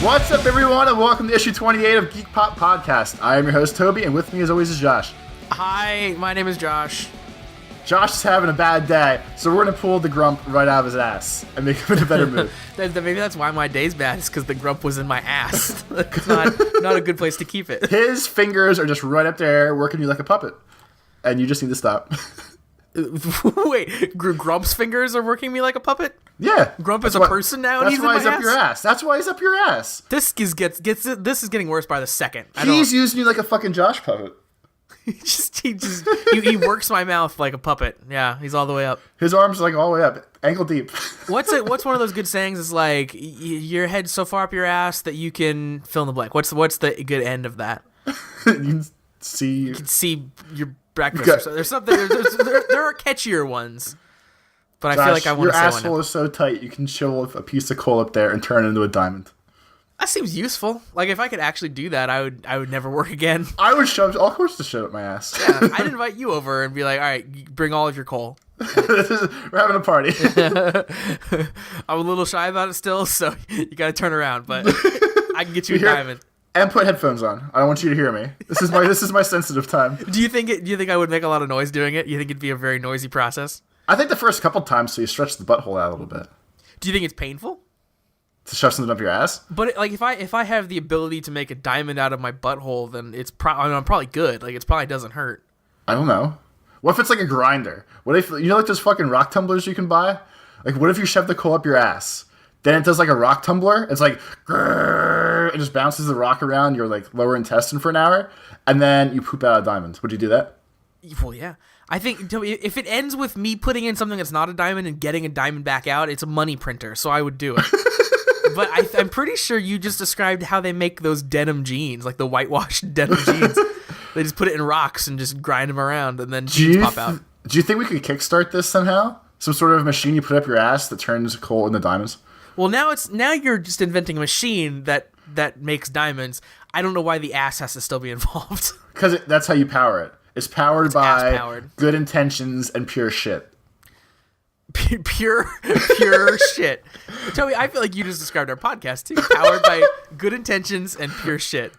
What's up, everyone, and welcome to issue 28 of Geek Pop Podcast. I am your host, Toby, and with me, as always, is Josh. Hi, my name is Josh. Josh is having a bad day, so we're going to pull the grump right out of his ass and make him in a better mood. Maybe that's why my day's bad, is because the grump was in my ass. It's not a good place to keep it. His fingers are just right up there working you like a puppet, and you just need to stop. Wait, Grump's fingers are working me like a puppet? Yeah. Grump is a person now, and he's in my ass? Up your ass. That's why he's up your ass. This is getting worse by the second. He's using you like a fucking Josh puppet. He works my mouth like a puppet. Yeah, he's all the way up. His arms are like all the way up, ankle deep. What's one of those good sayings? Is like your head's so far up your ass that you can fill in the blank. What's the good end of that? You can see your breakfast. There's something. There are catchier ones. But I feel like I want to say one. Your asshole is so tight you can chill a piece of coal up there and turn it into a diamond. That seems useful. Like, if I could actually do that, I would never work again. I would shove all sorts of shit up my ass. Yeah, I'd invite you over and be like, all right, bring all of your coal. We're having a party. I'm a little shy about it still, so you got to turn around. But I can get you a diamond. And put headphones on. I don't want you to hear me. This is my sensitive time. Do you think I would make a lot of noise doing it? You think it'd be a very noisy process? I think the first couple times, so you stretch the butthole out a little bit. Do you think it's painful? To shove something up your ass? But like, if I have the ability to make a diamond out of my butthole, then I'm probably good. Like, it probably doesn't hurt. I don't know. What if it's like a grinder? What if, you know, like those fucking rock tumblers you can buy? Like, what if you shove the coal up your ass? Then it does like a rock tumbler. It's like, grrr, it just bounces the rock around your like lower intestine for an hour, and then you poop out a diamond. Would you do that? Well, yeah. I think if it ends with me putting in something that's not a diamond and getting a diamond back out, it's a money printer, so I would do it. But I'm pretty sure you just described how they make those denim jeans, like the whitewashed denim jeans. They just put it in rocks and just grind them around, and then jeans pop out. Do you think we could kickstart this somehow? Some sort of machine you put up your ass that turns coal into diamonds? Well, now you're just inventing a machine that makes diamonds. I don't know why the ass has to still be involved. Because that's how you power it. It's powered by good intentions and pure shit. Pure shit. Toby, I feel like you just described our podcast too. Powered by good intentions and pure shit.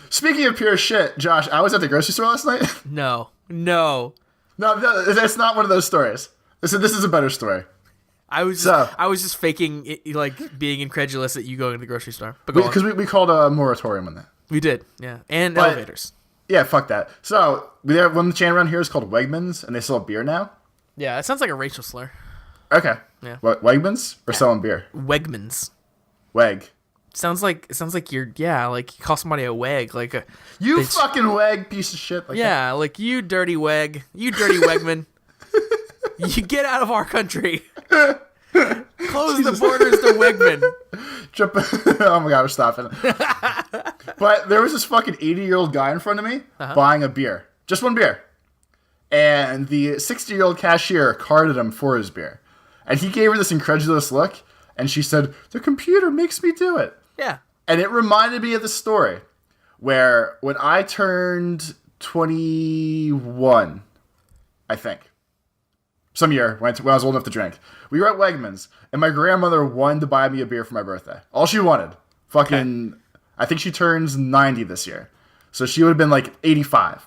Speaking of pure shit, Josh, I was at the grocery store last night. No, that's not one of those stories. This is a better story. I was just faking it, like being incredulous at you going to the grocery store. Because we called a moratorium on that. We did, yeah, and elevators. Yeah, fuck that. So we have one chain around here is called Wegmans, and they sell beer now. Yeah, it sounds like a racial slur. Okay. Yeah. What, Wegmans or selling beer? Wegmans. Weg. Sounds like you call somebody a weg, like a fucking weg piece of shit. Like yeah, that. Like you dirty weg, you dirty Wegman. You get out of our country. Close the borders to Wegman. Oh my god, we're stopping. But there was this fucking 80-year-old guy in front of me buying a beer. Just one beer. And the 60-year-old cashier carded him for his beer. And he gave her this incredulous look, and she said, "The computer makes me do it." Yeah. And it reminded me of the story where when I turned 21, I think, some year when I was old enough to drink, we were at Wegmans, and my grandmother wanted to buy me a beer for my birthday. All she wanted. Fucking, okay. I think she turns 90 this year. So she would have been like 85.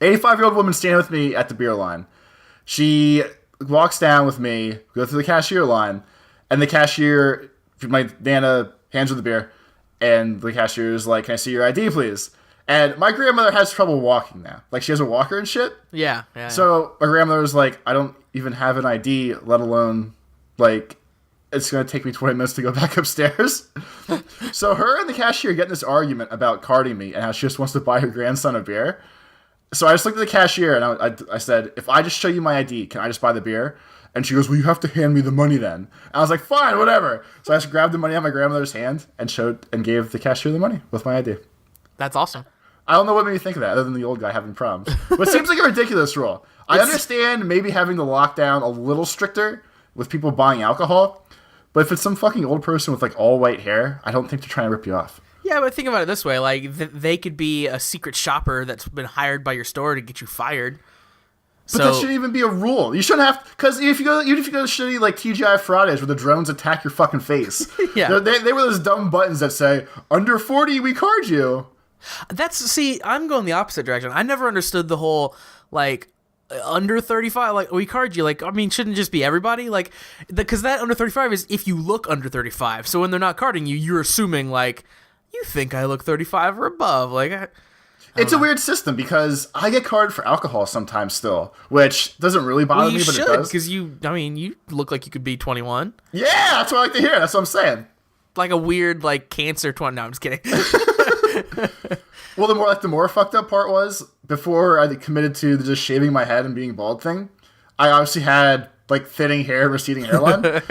85-year-old woman standing with me at the beer line. She walks down with me, go through the cashier line, and the cashier, my Nana, hands her the beer, and the cashier is like, "Can I see your ID, please?" And my grandmother has trouble walking now. Like, she has a walker and shit. Yeah. So my grandmother was like, "I don't even have an ID, let alone, like, it's going to take me 20 minutes to go back upstairs." So her and the cashier get in this argument about carding me and how she just wants to buy her grandson a beer. So I just looked at the cashier and I said, "If I just show you my ID, can I just buy the beer?" And she goes, "Well, you have to hand me the money then." And I was like, "Fine, whatever." So I just grabbed the money out of my grandmother's hand and gave the cashier the money with my ID. That's awesome. I don't know what made me think of that, other than the old guy having problems. But it seems like a ridiculous rule. I understand maybe having the lockdown a little stricter with people buying alcohol, but if it's some fucking old person with like all white hair, I don't think they're trying to rip you off. Yeah, but think about it this way: like they could be a secret shopper that's been hired by your store to get you fired. But that shouldn't even be a rule. You shouldn't have, because even if you go to shitty like TGI Fridays where the drones attack your fucking face, Yeah. they were those dumb buttons that say under 40 we card you. I'm going the opposite direction. I never understood the whole like under 35, like we card you. Like, I mean, shouldn't it just be everybody? Like, because that under 35 is if you look under 35. So when they're not carding you, you're assuming like you think I look 35 or above. Like, It's a weird system because I get carded for alcohol sometimes still, which doesn't really bother me, but it does. Because you look like you could be 21. Yeah, that's what I like to hear. That's what I'm saying. Like a weird like cancer 20. No, I'm just kidding. Well, the more fucked up part was before I committed to the just shaving my head and being bald thing. I obviously had like thinning hair, receding hairline.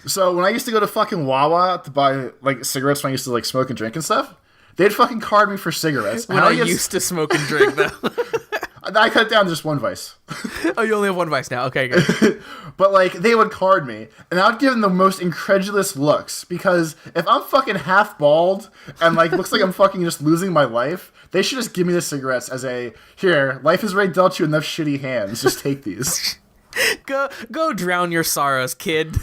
So when I used to go to fucking Wawa to buy like cigarettes when I used to like smoke and drink and stuff, they'd fucking card me for cigarettes. When I used to smoke and drink though. I cut it down to just one vice. Oh, you only have one vice now. Okay, good. But like they would card me, and I would give them the most incredulous looks because if I'm fucking half bald and like looks like I'm fucking just losing my life, they should just give me the cigarettes as a here. Life has already dealt you enough shitty hands. Just take these. Go drown your sorrows, kid.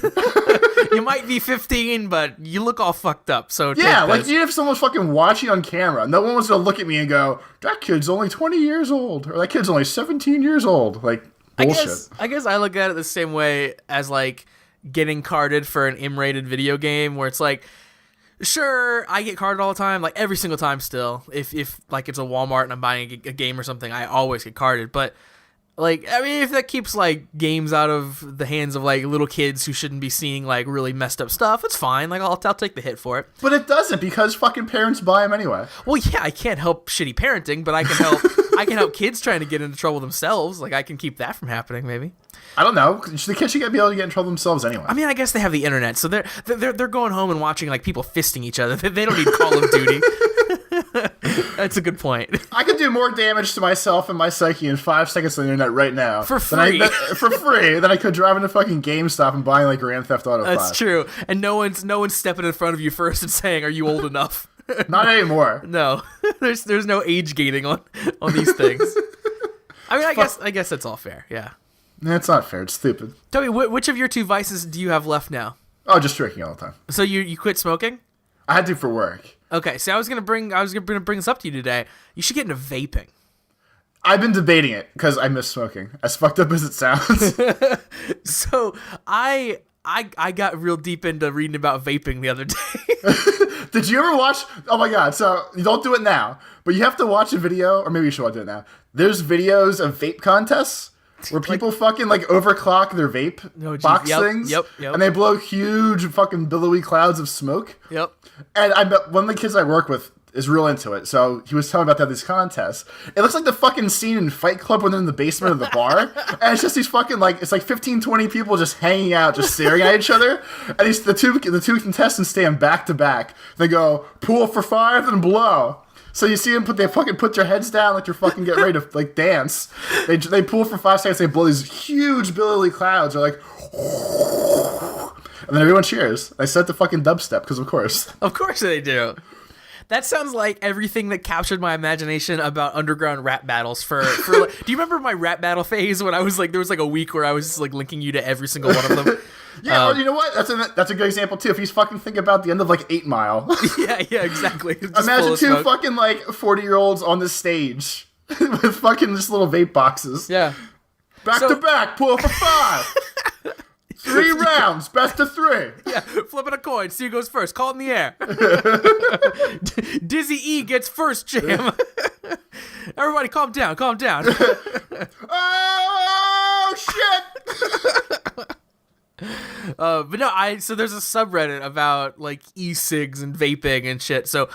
You might be 15, but you look all fucked up. So yeah, like even if someone's fucking watching on camera, no one was gonna look at me and go, "That kid's only 20 years old," or "That kid's only 17 years old." Like bullshit. I guess I look at it the same way as like getting carded for an M-rated video game, where it's like, sure, I get carded all the time, like every single time. Still, if like it's a Walmart and I'm buying a game or something, I always get carded, but. Like, I mean, if that keeps, like, games out of the hands of, like, little kids who shouldn't be seeing, like, really messed up stuff, it's fine. Like, I'll take the hit for it. But it doesn't, because fucking parents buy them anyway. Well, yeah, I can't help shitty parenting, but I can help I can help kids trying to get into trouble themselves. Like, I can keep that from happening, maybe. I don't know. The kids should be able to get in trouble themselves anyway. I mean, I guess they have the internet, so they're going home and watching, like, people fisting each other. They don't need Call of Duty. That's a good point. I could do more damage to myself and my psyche in 5 seconds on the internet right now. For free. Than I could drive into fucking GameStop and buying like Grand Theft Auto 5. That's true. And no one's stepping in front of you first and saying, "Are you old enough?" Not anymore. No. There's no age gating on these things. I mean, I guess that's all fair. Yeah. It's not fair. It's stupid. Toby, which of your two vices do you have left now? Oh, just drinking all the time. So you quit smoking? I had to for work. Okay, so I was gonna bring this up to you today. You should get into vaping. I've been debating it because I miss smoking. As fucked up as it sounds. So I got real deep into reading about vaping the other day. Did you ever watch? Oh my god! So you don't do it now, but you have to watch a video, or maybe you should do it now. There's videos of vape contests where people fucking like overclock their vape box things, yep. and they blow huge fucking billowy clouds of smoke. Yep. And I bet one of the kids I work with is real into it, so he was telling me about these contests. It looks like the fucking scene in Fight Club when they're in the basement of the bar, and it's just these fucking like it's like 15, 20 people just hanging out, just staring at each other, and the two contestants stand back to back. They go pull for 5 and blow. So you see them they fucking put their heads down like they're fucking getting ready to like dance. They pull for 5 seconds. They blow these huge billowy clouds. They're like, and then everyone cheers. I set the fucking dubstep because of course they do. That sounds like everything that captured my imagination about underground rap battles for like, do you remember my rap battle phase when I was like, there was like a week where I was just like linking you to every single one of them? Yeah, well, you know what? That's a good example too. If you fucking think about the end of like 8 Mile. yeah, exactly. Imagine 2 fucking like 40-year-olds on the stage with fucking just little vape boxes. Yeah. Back to back, pull for 5. 3 rounds, best of 3. Yeah, flipping a coin. See who goes first. Call it in the air. Dizzy E gets first, Jam. Everybody, calm down. Oh shit! But no, so there's a subreddit about like e-cigs and vaping and shit. So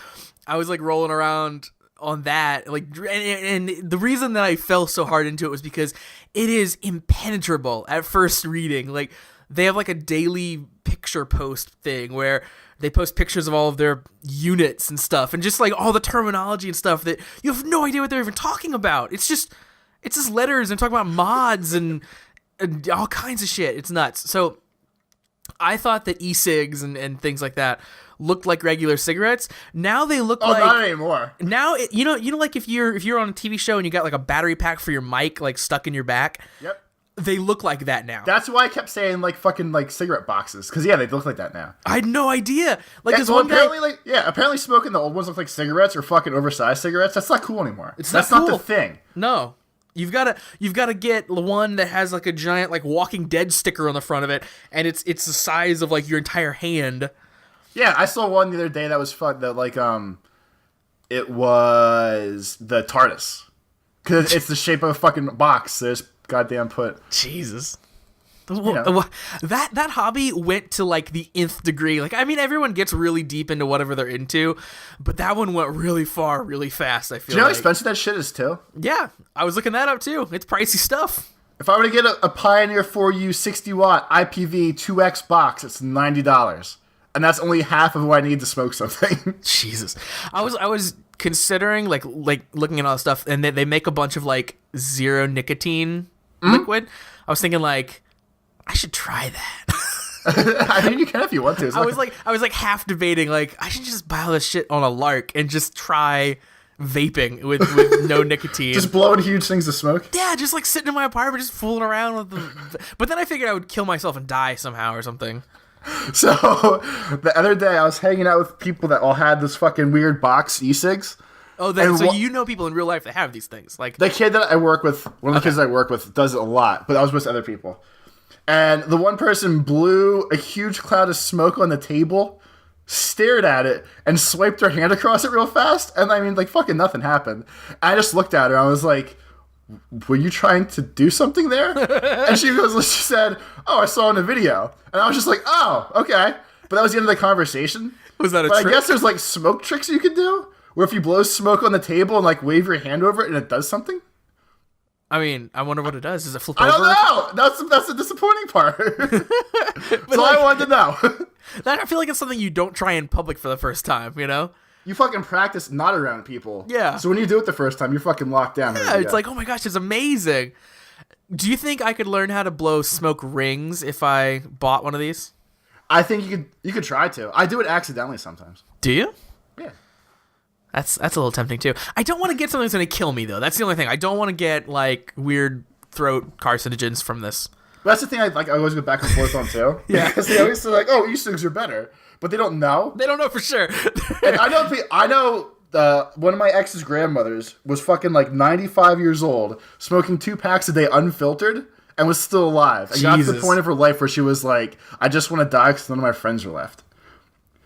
I was like rolling around on that, like, and the reason that I fell so hard into it was because it is impenetrable at first reading. Like, they have like a daily picture post thing where they post pictures of all of their units and stuff, and just like all the terminology and stuff that you have no idea what they're even talking about. It's just letters and talking about mods and all kinds of shit. It's nuts. So I thought that e-cigs and things like that looked like regular cigarettes. Now they look Oh, like not anymore. now you know like if you're on a TV show and you got like a battery pack for your mic like stuck in your back. Yep. They look like that now. That's why I kept saying like fucking like cigarette boxes, because yeah, they look like that now. I had no idea. Like this Well, one apparently, guy. apparently smoking the old ones look like cigarettes or fucking oversized cigarettes. That's not cool anymore. That's not cool. the thing. No. You've gotta get the one that has like a giant like Walking Dead sticker on the front of it, and it's the size of like your entire hand. Yeah, I saw one the other day that was fun. That like it was the TARDIS, because it's the shape of a fucking box. There's goddamn put. Jesus. know. That hobby went to like the nth degree. Like, I mean, everyone gets really deep into whatever they're into, but that one went really far, really fast. I feel. Do you know how like. expensive that shit is too? Yeah, I was looking that up too. It's pricey stuff. If I were to get a Pioneer 4U 60-watt IPV 2X box, it's $90, and that's only half of what I need to smoke something. Jesus, I was considering like looking at all this stuff, and they make a bunch of like zero nicotine liquid. I was thinking like I should try that. I mean, you can if you want to. I was like half debating like I should just buy all this shit on a lark and just try vaping with no nicotine. Just blowing huge things to smoke. Yeah, just like sitting in my apartment, just fooling around with the. But then I figured I would kill myself and die somehow or something. So the other day, I was hanging out with people that all had this fucking weird box e-cigs. Oh, so you know people in real life that have these things, like the kid that I work with. One of the kids I work with does it a lot, but I was with other people. And the one person blew a huge cloud of smoke on the table, stared at it, and swiped her hand across it real fast. And I mean, like, fucking nothing happened. I just looked at her. I was like, were you trying to do something there? And she said, oh, I saw in a video. And I was just like, oh, okay. But that was the end of the conversation. Was that a but trick? I guess there's, like, smoke tricks you could do, where if you blow smoke on the table and, like, wave your hand over it and it does something. I mean, I wonder what it does. Does it flip I over? don't know. That's the disappointing part. That's all I wanted to know. That I feel like it's something you don't try in public for the first time, you know? You fucking practice not around people. Yeah. So when you do it the first time, you're fucking locked down. Yeah, it's like, oh my gosh, it's amazing. Do you think I could learn how to blow smoke rings if I bought one of these? I think you could try to. I do it accidentally sometimes. Do you? Yeah. That's a little tempting too. I don't want to get something that's going to kill me though. That's the only thing. I don't want to get like weird throat carcinogens from this. But that's the thing I always go back and forth on too. Yeah. Because they always say like, oh, e-cigs are better. But they don't know. They don't know for sure. And I know one of my ex's grandmothers was fucking like 95 years old, smoking 2 packs a day unfiltered, and was still alive. And got to the point of her life where she was like, I just want to die because none of my friends are left.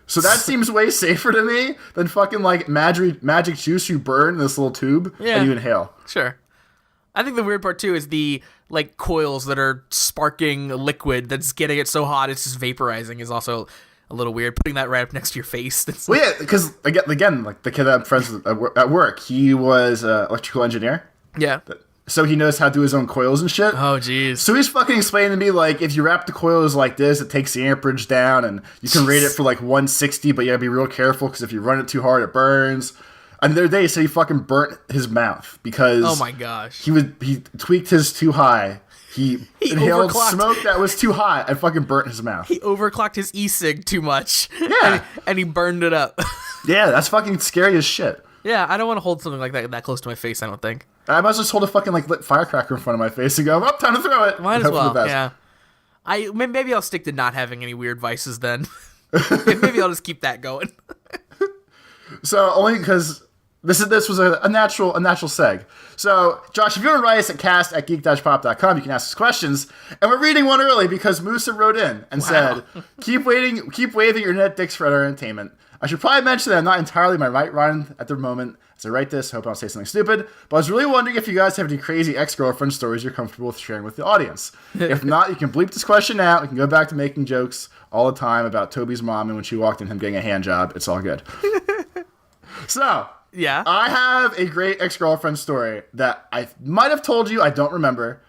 So that seems way safer to me than fucking like magic juice you burn in this little tube and you inhale. Sure. I think the weird part too is the like coils that are sparking liquid that's getting it so hot it's just vaporizing is also a little weird. Putting that right up next to your face. That's well, yeah, because again, like the kid that I'm friends with at work, he was an electrical engineer. Yeah. So he knows how to do his own coils and shit. Oh, jeez. So he's fucking explaining to me, like, if you wrap the coils like this, it takes the amperage down, and you can rate it for, like, 160, but you gotta be real careful, because if you run it too hard, it burns. And the other day, he said he fucking burnt his mouth, because... Oh, my gosh. He tweaked his too high. He inhaled overclocked. smoke that was too hot and fucking burnt his mouth. He overclocked his e-cig too much. Yeah. and he burned it up. Yeah, that's fucking scary as shit. Yeah, I don't want to hold something like that close to my face, I don't think. I might just hold a fucking like lit firecracker in front of my face and go, oh, time to throw it. Might as well, yeah. Maybe I'll stick to not having any weird vices then. Maybe I'll just keep that going. So only because this was a natural seg. So Josh, if you want to write us at cast@geek-pop.com, you can ask us questions. And we're reading one early because Musa wrote in and said, keep waving your net dicks for our entertainment. I should probably mention that I'm not entirely my right mind at the moment as I write this. Hope I don't say something stupid. But I was really wondering if you guys have any crazy ex-girlfriend stories you're comfortable with sharing with the audience. If not, you can bleep this question out. We can go back to making jokes all the time about Toby's mom and when she walked in him getting a hand job. It's all good. So, yeah, I have a great ex-girlfriend story that I might have told you. I don't remember.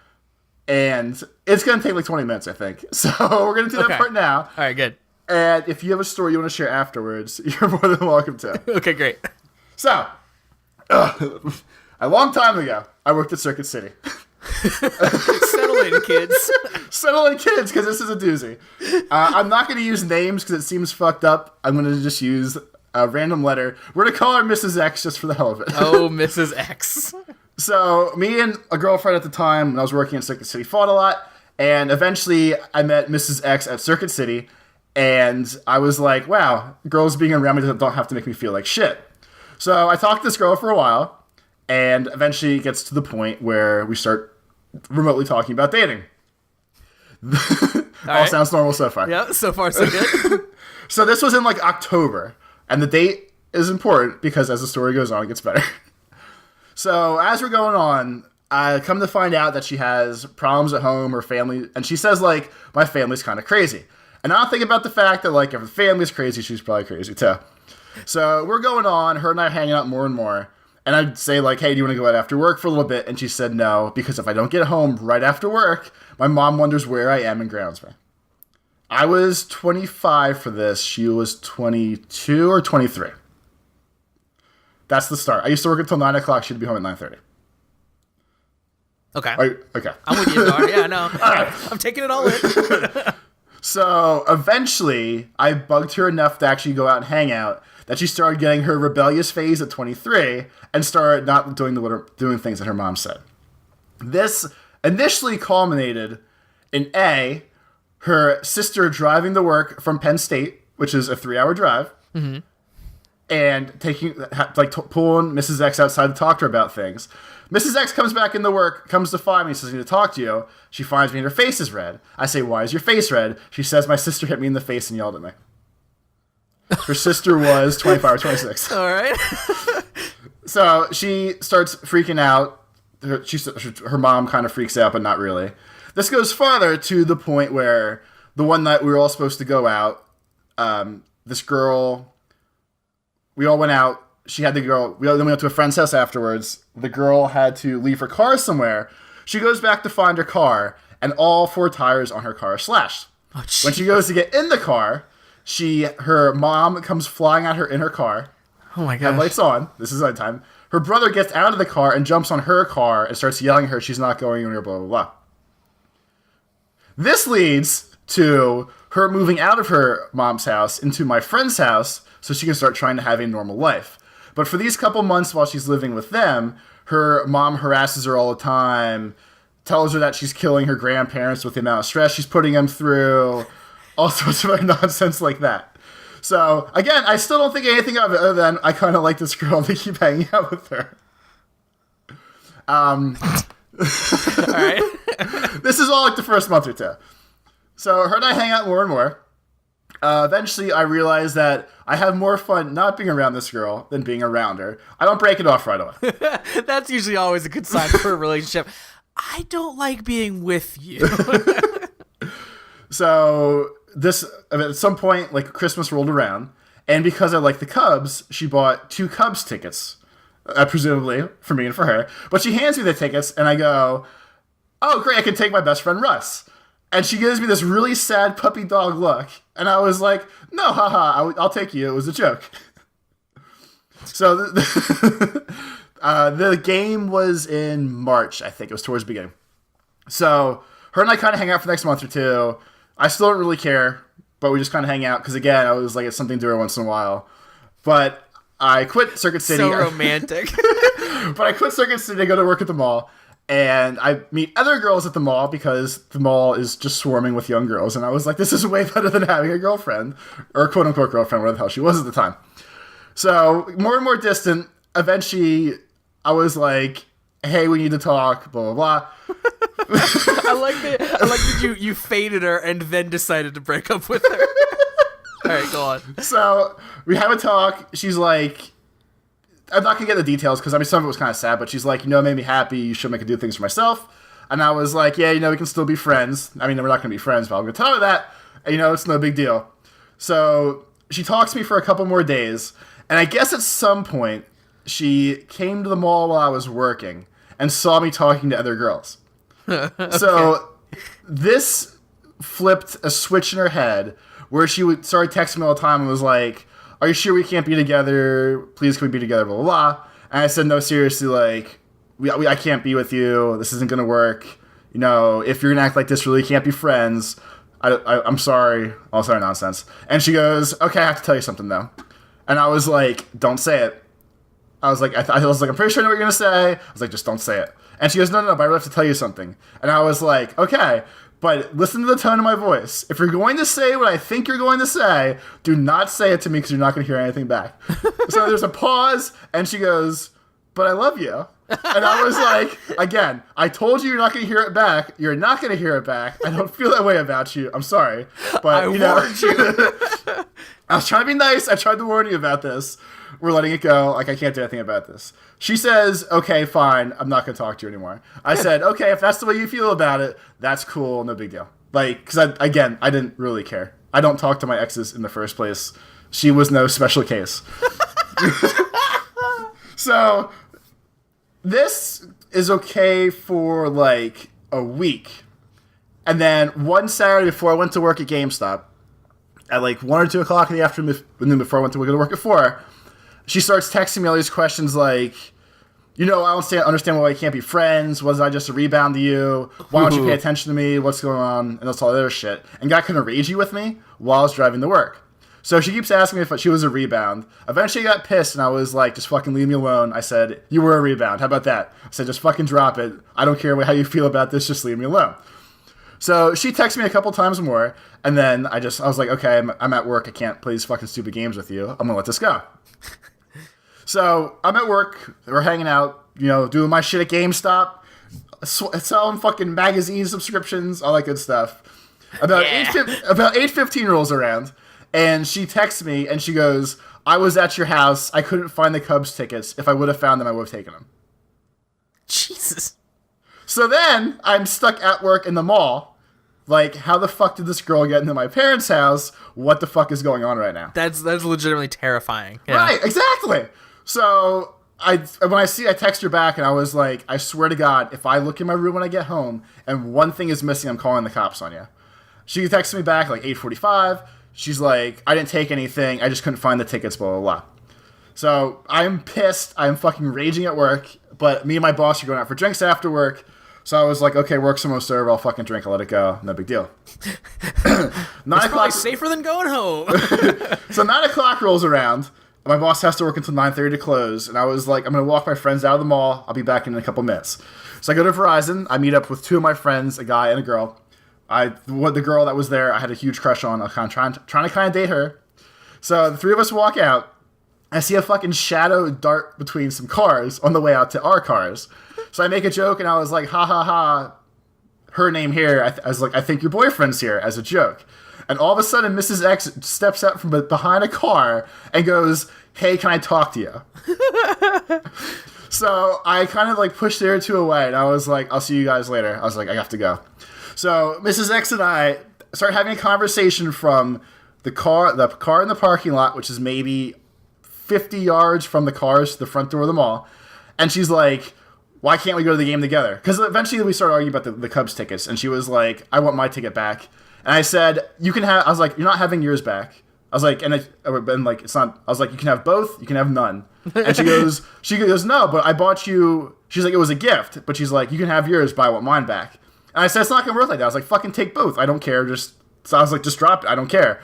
And it's going to take like 20 minutes, I think. So we're going to do that part now. All right, good. And if you have a story you want to share afterwards, you're more than welcome to. Okay, great. So, a long time ago, I worked at Circuit City. Settle in, kids. Settle in, kids, because this is a doozy. I'm not going to use names because it seems fucked up. I'm going to just use a random letter. We're going to call her Mrs. X just for the hell of it. Oh, Mrs. X. So, me and a girlfriend at the time, when I was working in Circuit City, fought a lot. And eventually, I met Mrs. X at Circuit City. And I was like, wow, girls being around me don't have to make me feel like shit. So, I talked to this girl for a while. And eventually, it gets to the point where we start remotely talking about dating. All sounds normal so far. Yeah, so far so good. So this was in like October, and the date is important because as the story goes on, it gets better. So as we're going on, I come to find out that she has problems at home, her family, and she says like, my family's kind of crazy. And I don't think about the fact that like if the family's crazy, she's probably crazy too. So we're going on, her and I are hanging out more and more. And I'd say, like, hey, do you want to go out after work for a little bit? And she said no, because if I don't get home right after work, my mom wonders where I am and grounds me. I was 25 for this. She was 22 or 23. That's the start. I used to work until 9 o'clock. She'd be home at 9:30. Okay. Okay. I'm with you, Dar. Yeah, no. All right. I'm taking it all in. So, eventually, I bugged her enough to actually go out and hang out that she started getting her rebellious phase at 23 and started not doing things that her mom said. This initially culminated in her sister driving to work from Penn State, which is a 3-hour drive, and pulling Mrs. X outside to talk to her about things. Mrs. X comes back into work, comes to find me, says, I need to talk to you. She finds me and her face is red. I say, why is your face red? She says, my sister hit me in the face and yelled at me. Her sister was 25 or 26. All right. So she starts freaking out. Her mom kind of freaks out, but not really. This goes farther to the point where the one night we were all supposed to go out, this girl, we all went out. She had to go. Then we went to a friend's house afterwards. The girl had to leave her car somewhere. She goes back to find her car, and all 4 tires on her car are slashed. Oh, when she goes to get in the car, her mom comes flying at her in her car. Oh my gosh. Headlights on. This is nighttime. Her brother gets out of the car and jumps on her car and starts yelling at her she's not going anywhere, blah, blah, blah. This leads to her moving out of her mom's house into my friend's house so she can start trying to have a normal life. But for these couple months while she's living with them, her mom harasses her all the time, tells her that she's killing her grandparents with the amount of stress she's putting them through, all sorts of nonsense like that. So, again, I still don't think anything of it other than I kind of like this girl and they keep hanging out with her. All right. This is all like the first month or two. So her and I hang out more and more. Eventually, I realized that I have more fun not being around this girl than being around her. I don't break it off right away. That's usually always a good sign for a relationship. I don't like being with you. So at some point, like Christmas rolled around, and because I like the Cubs, she bought 2 Cubs tickets, presumably for me and for her. But she hands me the tickets, and I go, "Oh, great! I can take my best friend Russ." And she gives me this really sad puppy dog look. And I was like, no, haha, I'll take you. It was a joke. So the game was in March, I think. It was towards the beginning. So her and I kind of hang out for the next month or two. I still don't really care, but we just kind of hang out. Because, again, I was like, it's something to do once in a while. But I quit Circuit City. So romantic. But I quit Circuit City to go to work at the mall. And I meet other girls at the mall because the mall is just swarming with young girls. And I was like, this is way better than having a girlfriend. Or quote-unquote girlfriend, whatever the hell she was at the time. So, more and more distant. Eventually, I was like, hey, we need to talk, blah, blah, blah. I like that you faded her and then decided to break up with her. All right, go on. So, we have a talk. She's like... I'm not going to get the details because, I mean, some of it was kind of sad, but she's like, it made me happy. You should make me do things for myself. And I was like, yeah, we can still be friends. I mean, we're not going to be friends, but I'm going to tell her that. And, it's no big deal. So she talks to me for a couple more days. And I guess at some point, she came to the mall while I was working and saw me talking to other girls. Okay. So this flipped a switch in her head where she would start texting me all the time and was like, are you sure we can't be together? Please, can we be together? Blah, blah, blah. And I said, no, seriously, like, I can't be with you. This isn't gonna work. You know, if you're gonna act like this, really can't be friends. I'm sorry. All sorry nonsense. And she goes, okay, I have to tell you something though. And I was like, don't say it. I was like, I was like, I'm pretty sure I know what you're gonna say. I was like, just don't say it. And she goes, no, but I really have to tell you something. And I was like, okay, but listen to the tone of my voice. If you're going to say what I think you're going to say, do not say it to me because you're not going to hear anything back. So there's a pause, and she goes, but I love you. And I was like, again, I told you you're not going to hear it back. You're not going to hear it back. I don't feel that way about you. I'm sorry. But, I warned you. I was trying to be nice. I tried to warn you about this. We're letting it go. Like, I can't do anything about this. She says, okay, fine. I'm not going to talk to you anymore. I said, okay, if that's the way you feel about it, that's cool. No big deal. Like, because, I didn't really care. I don't talk to my exes in the first place. She was no special case. So, this is okay for, like, a week. And then one Saturday before I went to work at GameStop, at like 1 or 2 o'clock in the afternoon before I went to work at 4, she starts texting me all these questions like, you know, I don't understand why we can't be friends. Was I just a rebound to you? Why don't you pay attention to me? What's going on? And that's all that other shit. And got kind of ragey with me while I was driving to work. So she keeps asking me if she was a rebound. Eventually I got pissed and I was like, just fucking leave me alone. I said, you were a rebound. How about that? I said, just fucking drop it. I don't care how you feel about this. Just leave me alone. So she texted me a couple times more, and then I was like, okay, I'm at work. I can't play these fucking stupid games with you. I'm going to let this go. So I'm at work. We're hanging out, you know, doing my shit at GameStop, selling fucking magazine subscriptions, all that good stuff. About 8:15 rolls around, and she texts me, and she goes, I was at your house. I couldn't find the Cubs tickets. If I would have found them, I would have taken them. Jesus. So then I'm stuck at work in the mall. Like, how the fuck did this girl get into my parents' house? What the fuck is going on right now? That's legitimately terrifying. Yeah. Right, exactly. So I text her back and I was like, I swear to God, if I look in my room when I get home and one thing is missing, I'm calling the cops on you. She texted me back like 8:45. She's like, I didn't take anything. I just couldn't find the tickets, blah, blah, blah. So I'm pissed. I'm fucking raging at work. But me and my boss are going out for drinks after work. So I was like, okay, work's almost over. I'll fucking drink. I'll let it go. No big deal. 9 o'clock safer than going home. So 9 o'clock rolls around. My boss has to work until 9:30 to close. And I was like, I'm going to walk my friends out of the mall. I'll be back in a couple minutes. So I go to Verizon. I meet up with 2 of my friends, a guy and a girl. The girl that was there, I had a huge crush on. I'm trying to kind of date her. So the 3 of us walk out. I see a fucking shadow dart between some cars on the way out to our cars. So I make a joke, and I was like, ha, ha, ha, her name here. I was like, I think your boyfriend's here, as a joke. And all of a sudden, Mrs. X steps out from behind a car and goes, hey, can I talk to you? So I kind of like pushed the other 2 away, and I was like, I'll see you guys later. I was like, I have to go. So Mrs. X and I start having a conversation from the car in the parking lot, which is maybe 50 yards from the cars to the front door of the mall. And she's like, why can't we go to the game together? Because eventually we started arguing about the Cubs tickets. And she was like, I want my ticket back. And I said, I was like, you're not having yours back. I was like, it's not, I was like, you can have both, you can have none. And she goes, no, but I bought you, she's like, it was a gift. But she's like, you can have yours, but I want mine back. And I said, it's not going to work like that. I was like, fucking take both. I don't care. So I was like, just drop it. I don't care.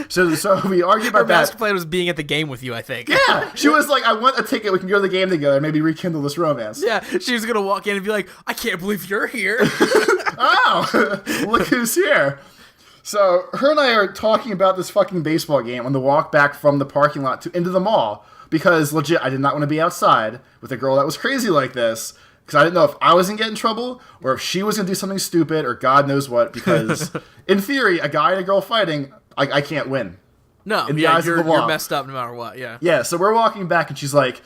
So we argued about that. Her master plan was being at the game with you, I think. Yeah. She was like, I want a ticket. We can go to the game together. Maybe rekindle this romance. Yeah. She was going to walk in and be like, I can't believe you're here. Oh, look who's here. So her and I are talking about this fucking baseball game on the walk back from the parking lot into the mall. Because legit, I did not want to be outside with a girl that was crazy like this. Because I didn't know if I was going to get in trouble or if she was going to do something stupid or God knows what. Because in theory, a guy and a girl fighting, I can't win. No, you're messed up no matter what. Yeah. Yeah. So we're walking back, and she's like,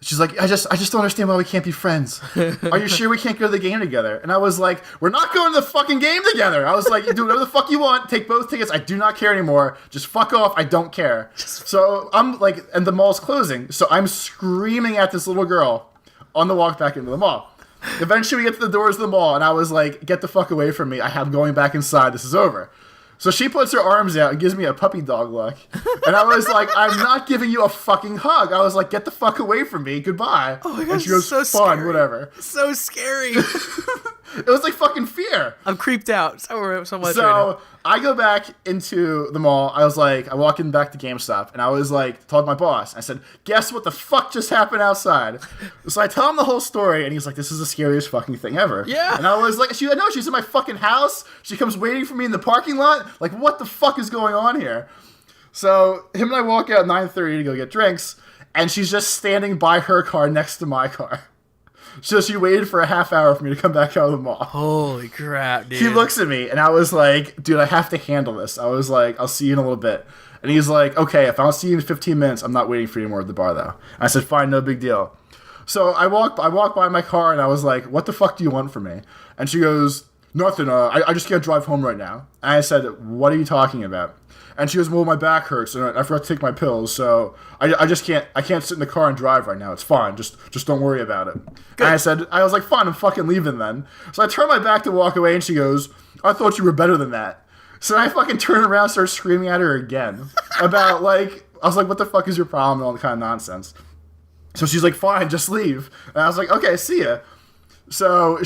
I just don't understand why we can't be friends. Are you sure we can't go to the game together? And I was like, we're not going to the fucking game together. I was like, you do whatever the fuck you want. Take both tickets. I do not care anymore. Just fuck off. I don't care. So I'm like, and the mall's closing. So I'm screaming at this little girl on the walk back into the mall. Eventually we get to the doors of the mall, and I was like, get the fuck away from me. I'm going back inside. This is over. So she puts her arms out and gives me a puppy dog look. And I was like, I'm not giving you a fucking hug. I was like, get the fuck away from me. Goodbye. Oh my God, and she goes, so fine, scary. whatever. So scary. It was like fucking fear. I'm creeped out so much right So I go back into the mall. I walk in back to GameStop, and I was like, told my boss. I said, guess what the fuck just happened outside? So I tell him the whole story, and he's like, this is the scariest fucking thing ever. Yeah. And I was like, she's in my fucking house. She comes waiting for me in the parking lot. Like, what the fuck is going on here? So him and I walk out at 9:30 to go get drinks, and she's just standing by her car next to my car. So she waited for a half hour for me to come back out of the mall. Holy crap, dude. He looks at me, and I was like, dude, I have to handle this. I was like, I'll see you in a little bit. And he's like, okay, if I don't see you in 15 minutes, I'm not waiting for you anymore at the bar, though. I said, fine, no big deal. So I walked by my car, and I was like, what the fuck do you want from me? And she goes, nothing, I just can't drive home right now. And I said, what are you talking about? And she goes, well, my back hurts, and I forgot to take my pills, so I just can't sit in the car and drive right now. It's fine. Just don't worry about it. Good. And I was like, fine, I'm fucking leaving then. So I turn my back to walk away, and she goes, I thought you were better than that. So I fucking turn around and start screaming at her again about, like, I was like, what the fuck is your problem and all that kind of nonsense. So she's like, fine, just leave. And I was like, okay, see ya. So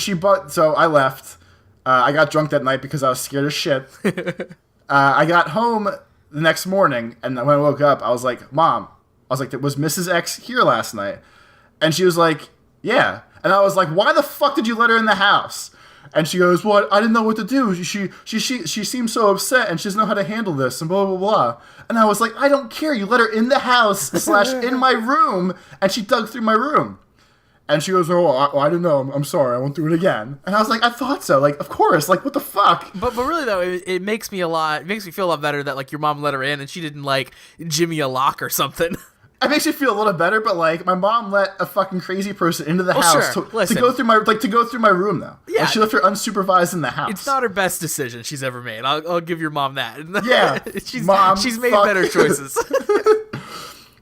I left. I got drunk that night because I was scared as shit. I got home the next morning, and when I woke up, I was like, Mom, was Mrs. X here last night? And she was like, yeah. And I was like, why the fuck did you let her in the house? And she goes, well, I didn't know what to do. She seems so upset, and she doesn't know how to handle this, and blah, blah, blah. And I was like, I don't care. You let her in the house / in my room, and she dug through my room. And she goes, oh, I didn't know. I'm sorry. I won't do it again. And I was like, I thought so. Like, of course. Like, what the fuck? But really, though, it makes me feel a lot better that, like, your mom let her in and she didn't, like, Jimmy a lock or something. It makes me feel a little better, but, like, my mom let a fucking crazy person into the house sure. to go through my room, though. Yeah. Like, she left her unsupervised in the house. It's not her best decision she's ever made. I'll give your mom that. Yeah. she's made better choices.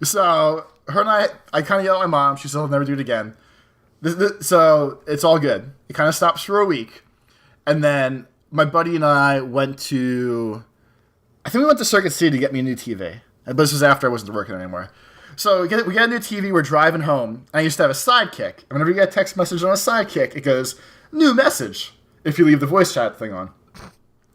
So, her and I kind of yelled at my mom. She said I'll never do it again. So it's all good. It kind of stops for a week. And then my buddy and I went to Circuit City to get me a new TV. But this was after I wasn't working anymore. So we get a new TV, we're driving home, and I used to have a sidekick. And whenever you get a text message on a sidekick, it goes, new message, if you leave the voice chat thing on.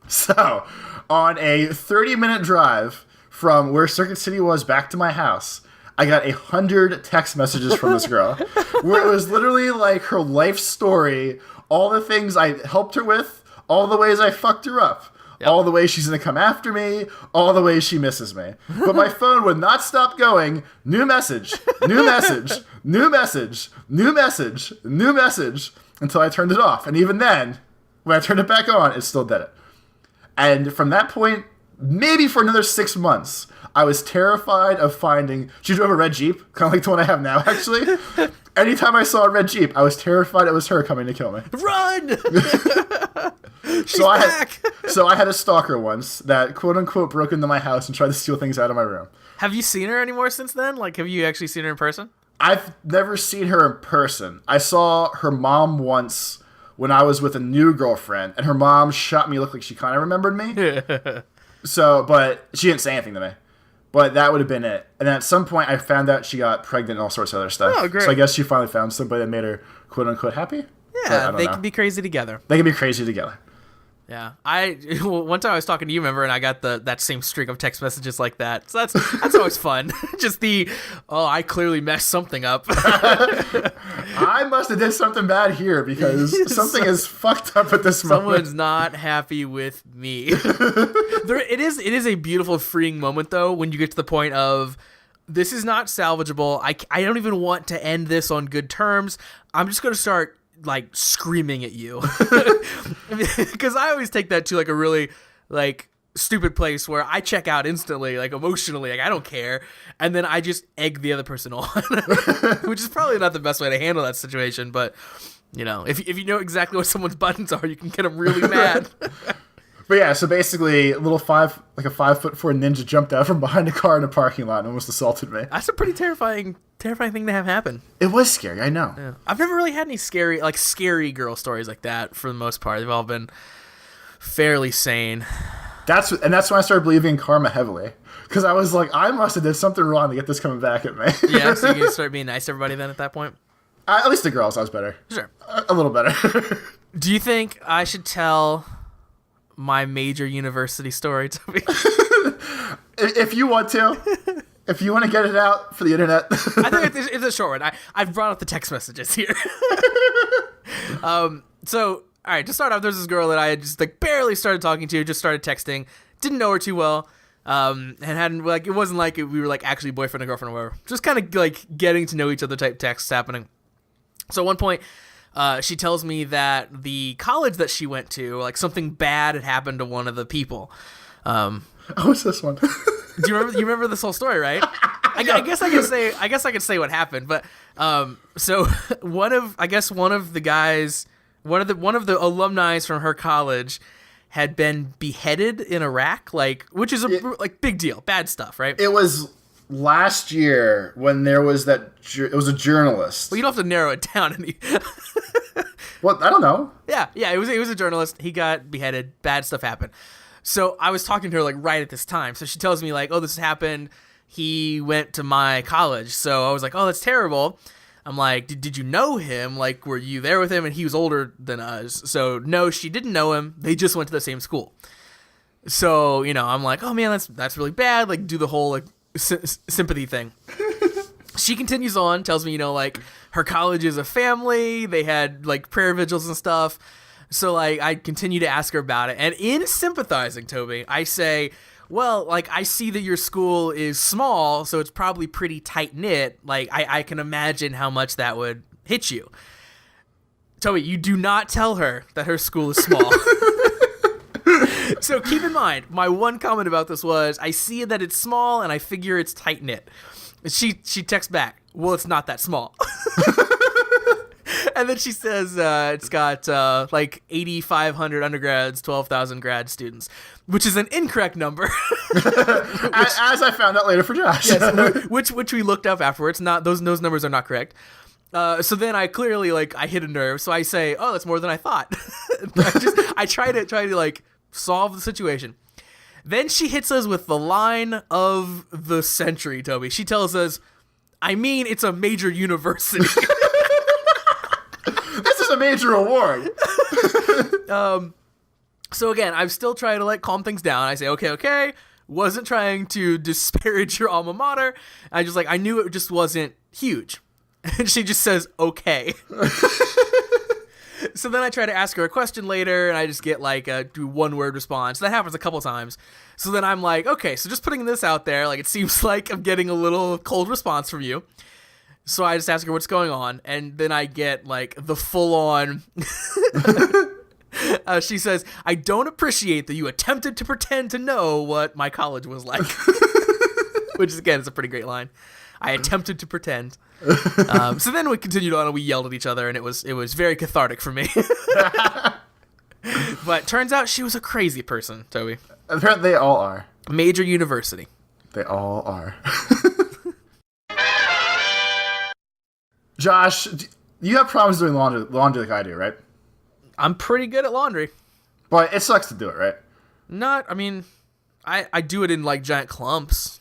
So, on a 30-minute drive from where Circuit City was back to my house, I got 100 text messages from this girl where it was literally like her life story, all the things I helped her with, all the ways I fucked her up, all the ways she's going to come after me, all the ways she misses me. But my phone would not stop going, new message, new message, new message, new message, new message, until I turned it off. And even then, when I turned it back on, it still did it. And from that point, maybe for another 6 months, I was terrified of finding... She drove a red Jeep, kind of like the one I have now, actually. Anytime I saw a red Jeep, I was terrified it was her coming to kill me. Run! So I had a stalker once that, quote-unquote, broke into my house and tried to steal things out of my room. Have you seen her anymore since then? Like, have you actually seen her in person? I've never seen her in person. I saw her mom once when I was with a new girlfriend, and her mom shot me look like she kind of remembered me. So, but she didn't say anything to me. But that would have been it. And then at some point, I found out she got pregnant and all sorts of other stuff. Oh, great. So I guess she finally found somebody that made her, quote-unquote, happy? Yeah, they can be crazy together. They can be crazy together. Yeah, one time I was talking to you, remember, and I got that same streak of text messages like that. So that's always fun. Just I clearly messed something up. I must have did something bad here because something is fucked up at this moment. Someone's not happy with me. It is a beautiful, freeing moment though when you get to the point of, this is not salvageable. I don't even want to end this on good terms. I'm just gonna start like screaming at you, because I always take that to like a really like stupid place where I check out instantly, like emotionally, like I don't care, and then I just egg the other person on, which is probably not the best way to handle that situation. But you know, if you know exactly what someone's buttons are, you can get them really mad. But yeah, so basically, a 5'4" ninja jumped out from behind a car in a parking lot and almost assaulted me. That's a pretty terrifying thing to have happen. It was scary, I know. Yeah. I've never really had any scary girl stories like that for the most part. They've all been fairly sane. That's when I started believing in karma heavily. Because I was like, I must have did something wrong to get this coming back at me. Yeah, so you can start being nice to everybody then at that point? At least the girls, I was better. Sure. A little better. Do you think I should tell my major university story, Toby? If you want to. If you want to get it out for the internet. I think it's a short one. I've brought up the text messages here. So, all right, to start off, there's this girl that I had just like barely started talking to, just started texting, didn't know her too well, and hadn't like it wasn't like we were like actually boyfriend and girlfriend or whatever. Just kind of like getting to know each other type texts happening. So at one point, she tells me that the college that she went to, like something bad had happened to one of the people. What's this one? Do you remember? You remember this whole story, right? I guess I can say what happened, but so one of the guys, one of the alumni from her college, had been beheaded in Iraq, which is a big deal, bad stuff, right? It was last year when there was it was a journalist. Well, you don't have to narrow it down. Well, I don't know. Yeah, it was a journalist. He got beheaded. Bad stuff happened. So I was talking to her right at this time. So she tells me oh, this happened. He went to my college. So I was like, oh, that's terrible. I'm like, did you know him? Were you there with him? And he was older than us. So no, she didn't know him. They just went to the same school. So, I'm like, oh man, that's really bad. Do the whole sympathy thing. She continues on, tells me, her college is a family. They had prayer vigils and stuff. So, I continue to ask her about it. And in sympathizing, Toby, I say, well, I see that your school is small, so it's probably pretty tight-knit. I can imagine how much that would hit you. Toby, you do not tell her that her school is small. So keep in mind, my one comment about this was, I see that it's small, and I figure it's tight-knit. She texts back, well, it's not that small. And then she says it's got 8,500 undergrads, 12,000 grad students, which is an incorrect number. As I found out later for Josh. Yes, which we looked up afterwards. Not those numbers are not correct. So then I clearly I hit a nerve. So I say, oh, that's more than I thought. I try to solve the situation. Then she hits us with the line of the century, Toby. She tells us, I mean, it's a major university. This is a major award. So again, I'm still trying to calm things down. I say, okay. Wasn't trying to disparage your alma mater. I just I knew it just wasn't huge. And she just says, okay. So then I try to ask her a question later, and I just get a one-word response. That happens a couple times. So then I'm like, okay, so just putting this out there, it seems like I'm getting a little cold response from you. So I just ask her what's going on, and then I get the full-on. She says, "I don't appreciate that you attempted to pretend to know what my college was like," which is again, it's a pretty great line. I attempted to pretend. So then we continued on, and we yelled at each other, and it was very cathartic for me. But turns out she was a crazy person, Toby. Apparently, they all are. Major university. They all are. Josh, you have problems doing laundry like I do, right? I'm pretty good at laundry. But it sucks to do it, right? I do it in giant clumps.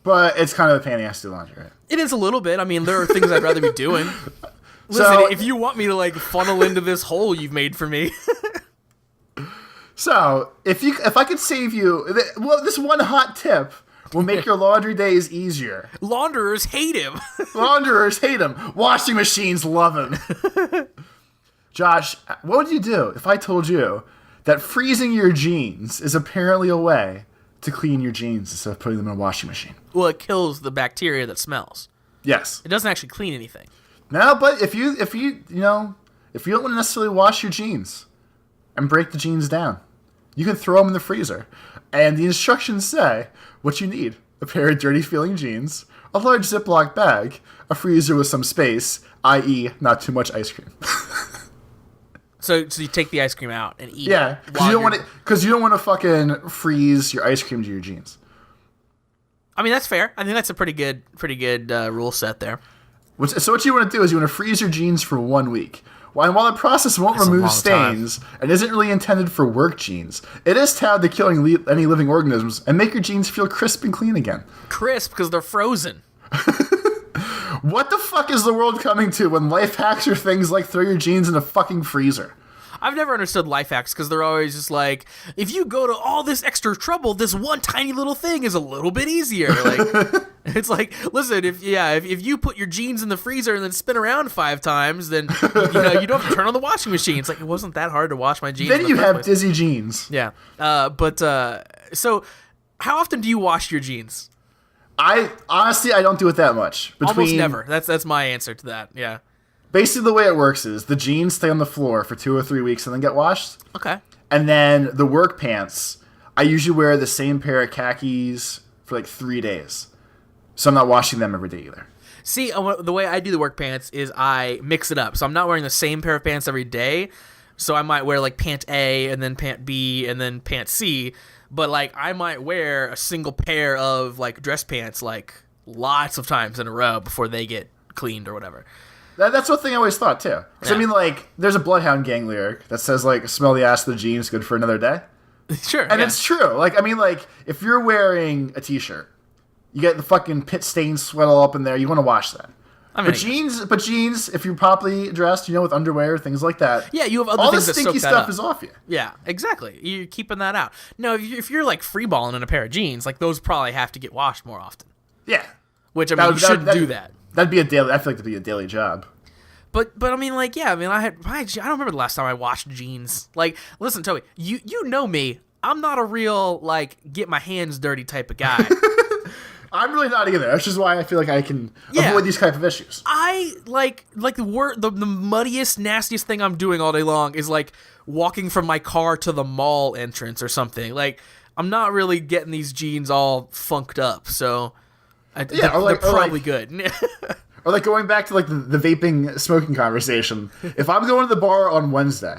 But it's kind of a pain in the ass to do laundry, right? It is a little bit. There are things I'd rather be doing. Listen, if you want me to funnel into this hole you've made for me. So, if I could save you, this one hot tip will make your laundry days easier. Launderers hate him. Launderers hate him. Washing machines love him. Josh, what would you do if I told you that freezing your jeans is apparently a way to clean your jeans instead of putting them in a washing machine? Well, it kills the bacteria that smells. Yes. It doesn't actually clean anything. No, but if you don't want to necessarily wash your jeans and break the jeans down, you can throw them in the freezer. And the instructions say what you need: a pair of dirty-feeling jeans, a large Ziploc bag, a freezer with some space, i.e. not too much ice cream. So you take the ice cream out and eat it. Yeah, because you don't want to fucking freeze your ice cream to your jeans. I mean, that's fair. I think that's a pretty good rule set there. So what you want to do is you want to freeze your jeans for 1 week. While the process won't That's a remove long stains and isn't really intended for work genes, it is touted to killing any living organisms and make your genes feel crisp and clean again. Crisp because they're frozen. What the fuck is the world coming to when life hacks are things like throw your jeans in a fucking freezer? I've never understood life hacks because they're always just like, if you go to all this extra trouble, this one tiny little thing is a little bit easier. Like, it's like, listen, if you put your jeans in the freezer and then spin around 5 times, then you don't have to turn on the washing machine. It's like, it wasn't that hard to wash my jeans. Then you have dizzy jeans. Yeah. So how often do you wash your jeans? I don't do it that much. Almost never. That's my answer to that. Yeah. Basically, the way it works is the jeans stay on the floor for 2 or 3 weeks and then get washed. Okay. And then the work pants, I usually wear the same pair of khakis for like 3 days. So I'm not washing them every day either. See, the way I do the work pants is I mix it up. So I'm not wearing the same pair of pants every day. So I might wear like pant A and then pant B and then pant C. But like I might wear a single pair of like dress pants like lots of times in a row before they get cleaned or whatever. That's one thing I always thought, too. Because, Yeah. I mean, like, there's a Bloodhound Gang lyric that says, like, smell the ass of the jeans, good for another day. Sure. And it's true. Like, I mean, like, if you're wearing a t-shirt, you get the fucking pit stain sweat all up in there, you want to wash that. I mean, But jeans, if you're properly dressed, with underwear, things like that. Yeah, you have other all things the that stinky soak that stuff up. is off you. Yeah, exactly. You're keeping that out. No, if you're like freeballing in a pair of jeans, like those probably have to get washed more often. Yeah. Which, I mean, you should do that. That'd be a daily, I feel like that'd be a daily job. But I mean, like, yeah, I mean, I don't remember the last time I washed jeans. Like, listen, Toby, you know me. I'm not a real, like, get my hands dirty type of guy. I'm really not either. That's just why I feel like I can avoid these type of issues. I, like the muddiest, nastiest thing I'm doing all day long is, like, walking from my car to the mall entrance or something. Like, I'm not really getting these jeans all funked up, so they're probably good. Or like going back to like the vaping smoking conversation. If I'm going to the bar on Wednesday,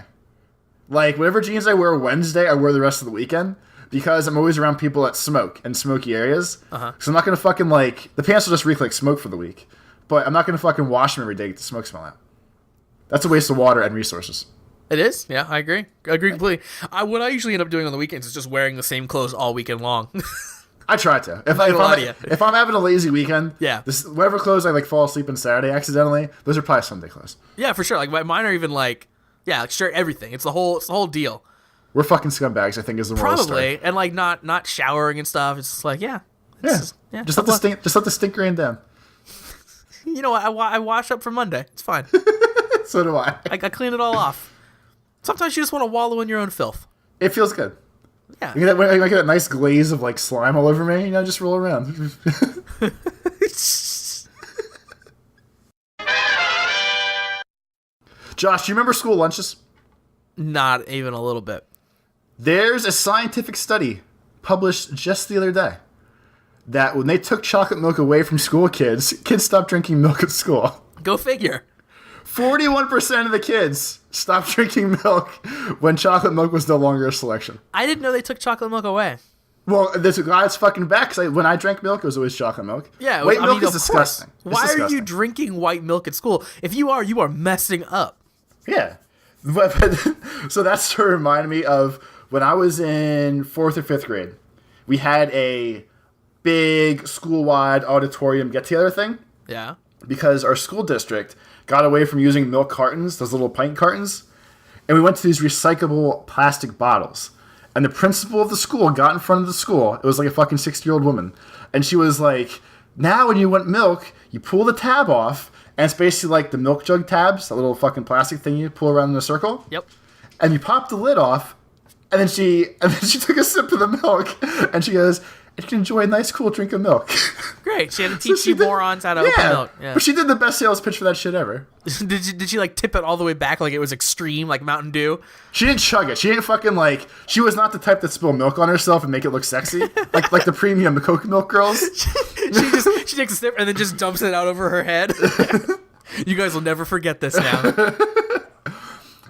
like whatever jeans I wear Wednesday, I wear the rest of the weekend because I'm always around people that smoke in smoky areas. So I'm not gonna fucking like the pants will just reek like smoke for the week, but I'm not gonna fucking wash them every day to get the smoke smell out. That's a waste of water and resources. It is, yeah, I agree. I agree completely. What I usually end up doing on the weekends is just wearing the same clothes all weekend long. I try to. If I'm having a lazy weekend, Yeah. Whatever clothes I like fall asleep on Saturday accidentally, those are probably Sunday clothes. Yeah, for sure. Like mine are even like, yeah, like shirt everything. It's the whole deal. We're fucking scumbags, I think, is the moral Probably, story. and like not showering and stuff. It's just like, yeah. Just let the stink rain down. You know what? I wash up for Monday. It's fine. So do I. I clean it all off. Sometimes you just want to wallow in your own filth. It feels good. Yeah. I get that nice glaze of like slime all over me, just roll around. Josh, do you remember school lunches? Not even a little bit. There's a scientific study published just the other day that when they took chocolate milk away from school kids stopped drinking milk at school. Go figure. 41% of the kids stopped drinking milk when chocolate milk was no longer a selection. I didn't know they took chocolate milk away. Well, this guy's fucking back because when I drank milk, it was always chocolate milk. Yeah, white milk is disgusting. Why are you drinking white milk at school? If you are messing up. Yeah. But so that's to remind me of when I was in 4th or 5th grade. We had a big school-wide auditorium get-together thing. Yeah. Because our school district got away from using milk cartons, those little pint cartons, and we went to these recyclable plastic bottles. And the principal of the school got in front of the school. It was like a fucking 60-year-old woman. And she was like, now when you want milk, you pull the tab off, and it's basically like the milk jug tabs, that little fucking plastic thing you pull around in a circle. Yep. And you pop the lid off, and then she took a sip of the milk, and she goes, and you can enjoy a nice, cool drink of milk. Great. She had to teach you morons how to open milk. Yeah. But she did the best sales pitch for that shit ever. Did she like tip it all the way back like it was extreme, like Mountain Dew? She didn't chug it. She didn't fucking like. She was not the type that spill milk on herself and make it look sexy, like the premium Coke Milk girls. she takes a sip and then just dumps it out over her head. You guys will never forget this now.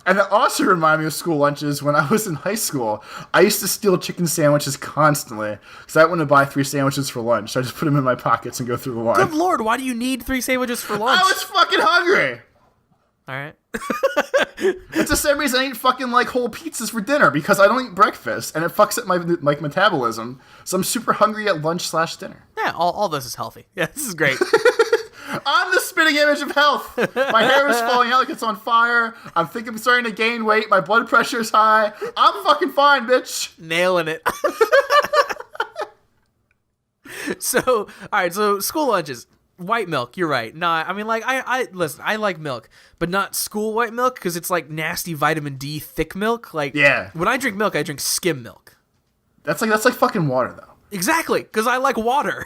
And it also reminded me of school lunches when I was in high school. I used to steal chicken sandwiches constantly because I wanted to buy 3 sandwiches for lunch. So I just put them in my pockets and go through the line. Good lord, why do you need 3 sandwiches for lunch? I was fucking hungry. All right. It's the same reason I eat fucking like whole pizzas for dinner, because I don't eat breakfast and it fucks up my like metabolism. So I'm super hungry at lunch/dinner. Yeah, all this is healthy. Yeah, this is great. I'm the spitting image of health. My hair is falling out like it's on fire. I'm thinking I'm starting to gain weight. My blood pressure is high. I'm fucking fine, bitch. Nailing it. So, all right, so school lunches. White milk, you're right. Nah, I mean, like, I listen, I like milk, but not school white milk, because it's like nasty vitamin D thick milk. Like, yeah. When I drink milk, I drink skim milk. That's like fucking water, though. Exactly, because I like water.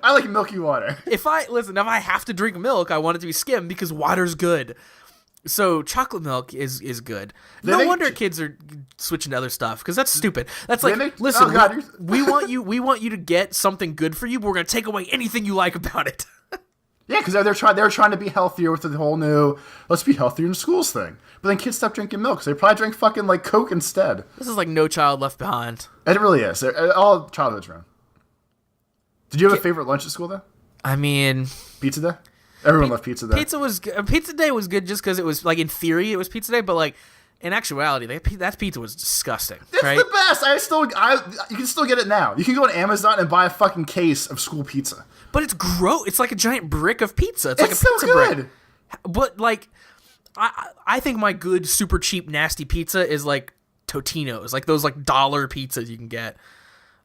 I like milky water. If I have to drink milk, I want it to be skim, because water's good. So chocolate milk is good. No wonder kids are switching to other stuff, because that's stupid. That's like, listen, we want you to get something good for you, but we're gonna take away anything you like about it. Yeah, because they're trying to be healthier with the whole new let's be healthier in schools thing. But then kids stop drinking milk, so they probably drink fucking like Coke instead. This is like No Child Left Behind. It really is. All childhood's ruined. Did you have a favorite lunch at school though? I mean, Pizza day. Everyone loved pizza day. Pizza day was good just because it was like in theory it was pizza day, but like in actuality that pizza was disgusting. It's right? the best. You can still get it now. You can go on Amazon and buy a fucking case of school pizza. But it's gross. It's like a giant brick of pizza. It's like a so pizza good. brick. But like, I think my good super cheap nasty pizza is like Totino's, like those like dollar pizzas you can get.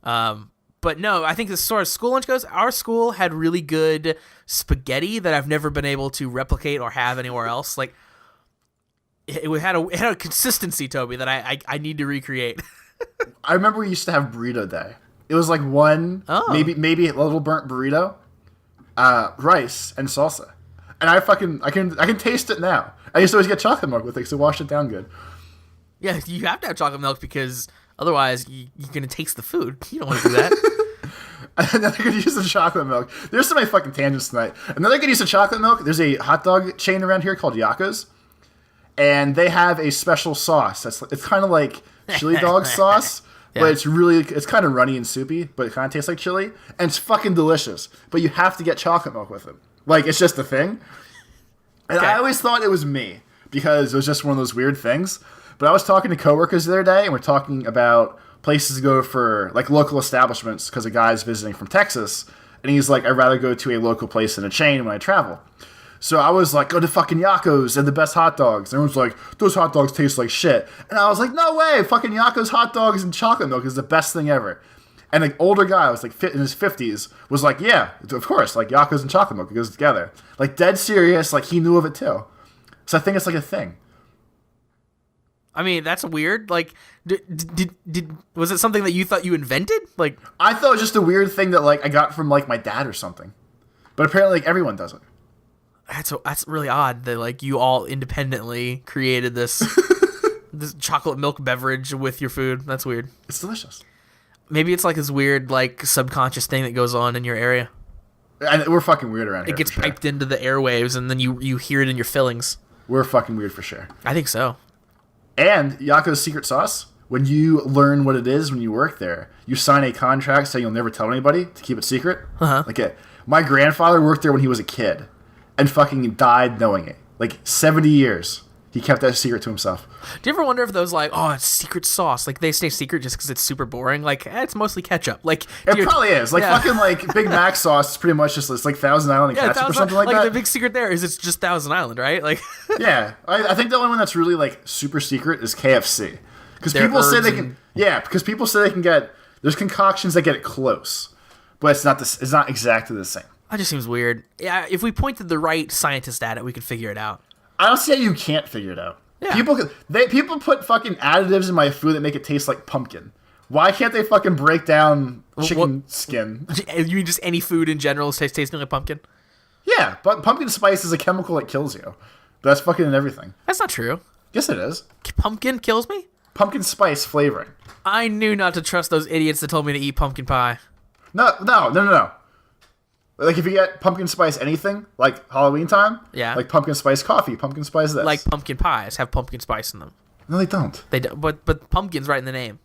But no, I think as far as school lunch goes, our school had really good spaghetti that I've never been able to replicate or have anywhere else. Like it had a consistency, Toby, that I need to recreate. I remember we used to have burrito day. It was like maybe a little burnt burrito, rice and salsa, and I can taste it now. I used to always get chocolate milk with it because it washed it down good. Yeah, you have to have chocolate milk because otherwise you're gonna taste the food. You don't want to do that. Another good use of chocolate milk. There's so many fucking tangents tonight. Another good use of chocolate milk. There's a hot dog chain around here called Yakko's, and they have a special sauce. It's kind of like chili dog sauce. Yeah. But it's kind of runny and soupy, but it kind of tastes like chili, and it's fucking delicious. But you have to get chocolate milk with it. Like, it's just a thing. And I always thought it was me, because it was just one of those weird things. But I was talking to coworkers the other day, and we're talking about places to go for, like, local establishments, because a guy's visiting from Texas, and he's like, I'd rather go to a local place than a chain when I travel. So I was like, go to fucking Yakko's and the best hot dogs. And everyone's like, those hot dogs taste like shit. And I was like, no way, fucking Yakko's hot dogs and chocolate milk is the best thing ever. And an older guy, was like in his 50s, was like, yeah, of course, like Yakko's and chocolate milk, it goes together. Like dead serious, like he knew of it too. So I think it's like a thing. I mean, that's weird. Like, was it something that you thought you invented? Like, I thought it was just a weird thing that like I got from like my dad or something. But apparently like everyone does it. That's really odd that like you all independently created this this chocolate milk beverage with your food. That's weird. It's delicious. Maybe it's like this weird like subconscious thing that goes on in your area. And we're fucking weird around here. It gets piped into the airwaves and then you hear it in your fillings. We're fucking weird for sure. I think so. And Yakko's secret sauce, when you learn what it is when you work there, you sign a contract saying you'll never tell anybody to keep it secret. Uh-huh. Okay. My grandfather worked there when he was a kid. And fucking died knowing it. Like 70 years. He kept that secret to himself. Do you ever wonder if those like, oh, it's secret sauce, like they stay secret just because it's super boring? Like, it's mostly ketchup. Like it probably is. Like fucking like Big Mac sauce is pretty much just it's like Thousand Island and ketchup or something like that. Like the big secret there is it's just Thousand Island, right? Like yeah, I think the only one that's really like super secret is KFC because people say they can. Yeah, because people say they can get. There's concoctions that get it close, but it's not this. It's not exactly the same. That just seems weird. Yeah, if we pointed the right scientist at it, we could figure it out. I don't see how you can't figure it out. Yeah. People put fucking additives in my food that make it taste like pumpkin. Why can't they fucking break down chicken skin? You mean just any food in general tasting like pumpkin? Yeah, but pumpkin spice is a chemical that kills you. That's fucking in everything. That's not true. Yes, it is. Pumpkin kills me? Pumpkin spice flavoring. I knew not to trust those idiots that told me to eat pumpkin pie. No. Like, if you get pumpkin spice anything, like Halloween time, yeah, like pumpkin spice coffee, pumpkin spice this. Like pumpkin pies have pumpkin spice in them. No, they don't. They do, but pumpkin's right in the name.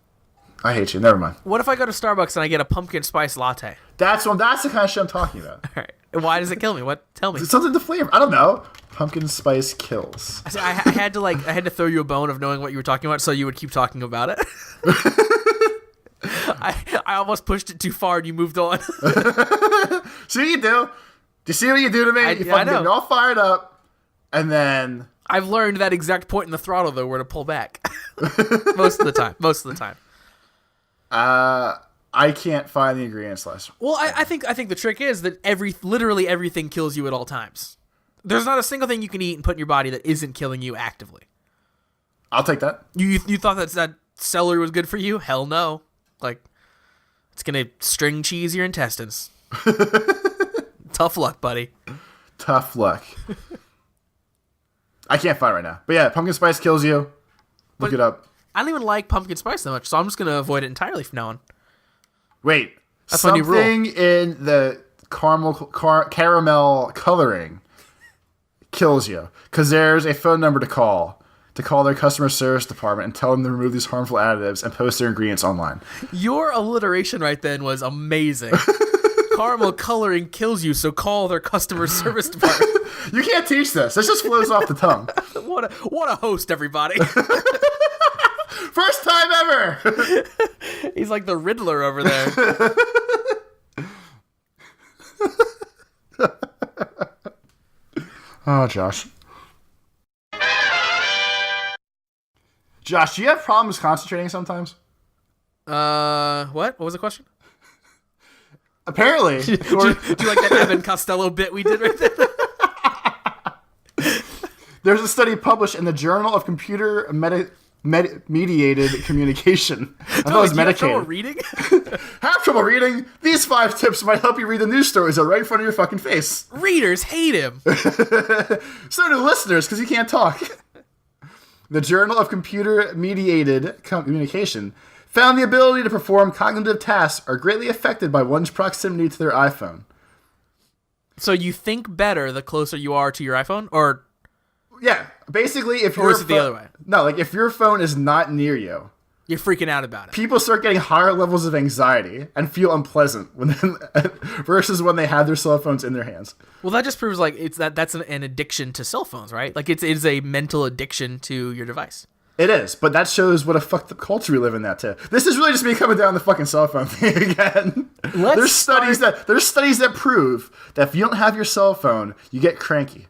I hate you. Never mind. What if I go to Starbucks and I get a pumpkin spice latte? That's the kind of shit I'm talking about. All right. Why does it kill me? What? Tell me. It's something to flavor. I don't know. Pumpkin spice kills. I had to throw you a bone of knowing what you were talking about, so you would keep talking about it. I almost pushed it too far, and you moved on. See what you do? Do you see what you do to me? You fucking get me all fired up, and then I've learned that exact point in the throttle though, where to pull back. Most of the time. I can't find the ingredients list. Well, I think the trick is that literally everything kills you at all times. There's not a single thing you can eat and put in your body that isn't killing you actively. I'll take that. You thought that celery was good for you? Hell no. Like, it's gonna string cheese your intestines. Tough luck, buddy. Tough luck. I can't find it right now. But yeah, pumpkin spice kills you. Look it up. I don't even like pumpkin spice that much, so I'm just gonna avoid it entirely from now on. Wait. That's my new rule. Something in the caramel coloring kills you. Because there's a phone number to call their customer service department and tell them to remove these harmful additives and post their ingredients online. Your alliteration right then was amazing. Caramel coloring kills you, so call their customer service department. You can't teach this. This just flows off the tongue. What a host, everybody. First time ever. He's like the Riddler over there. Oh, Josh. Josh, do you have problems concentrating sometimes? What? What was the question? Apparently. Do you like that Evan Costello bit we did right there? There's a study published in the Journal of Computer Mediated Communication. I thought it was medicated. Have trouble reading? Have trouble reading? These 5 tips might help you read the news stories that are right in front of your fucking face. Readers hate him. So do listeners, because he can't talk. The Journal of Computer Mediated Communication found the ability to perform cognitive tasks are greatly affected by one's proximity to their iPhone. So you think better the closer you are to your iPhone? Or yeah, basically if or is it the other way? No, like if your phone is not near you, you're freaking out about it. People start getting higher levels of anxiety and feel unpleasant versus when they have their cell phones in their hands. Well, that just proves like that's an addiction to cell phones, right? Like it's a mental addiction to your device. It is, but that shows what a fucked up culture we live in that too. This is really just me coming down the fucking cell phone thing again. There's studies that prove that if you don't have your cell phone, you get cranky.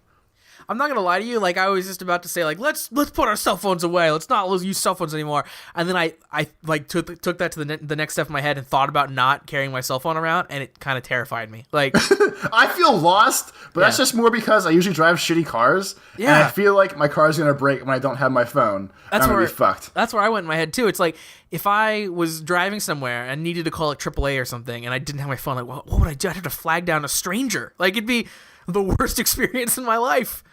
I'm not gonna lie to you. Like I was just about to say, like let's put our cell phones away. Let's not use cell phones anymore. And then I like took that to the next step in my head and thought about not carrying my cell phone around, and it kind of terrified me. Like I feel lost, but that's just more because I usually drive shitty cars. Yeah, and I feel like my car's gonna break when I don't have my phone. I'm gonna be fucked. That's where I went in my head too. It's like if I was driving somewhere and needed to call like AAA or something, and I didn't have my phone, like what would I do? I'd have to flag down a stranger. Like it'd be the worst experience in my life.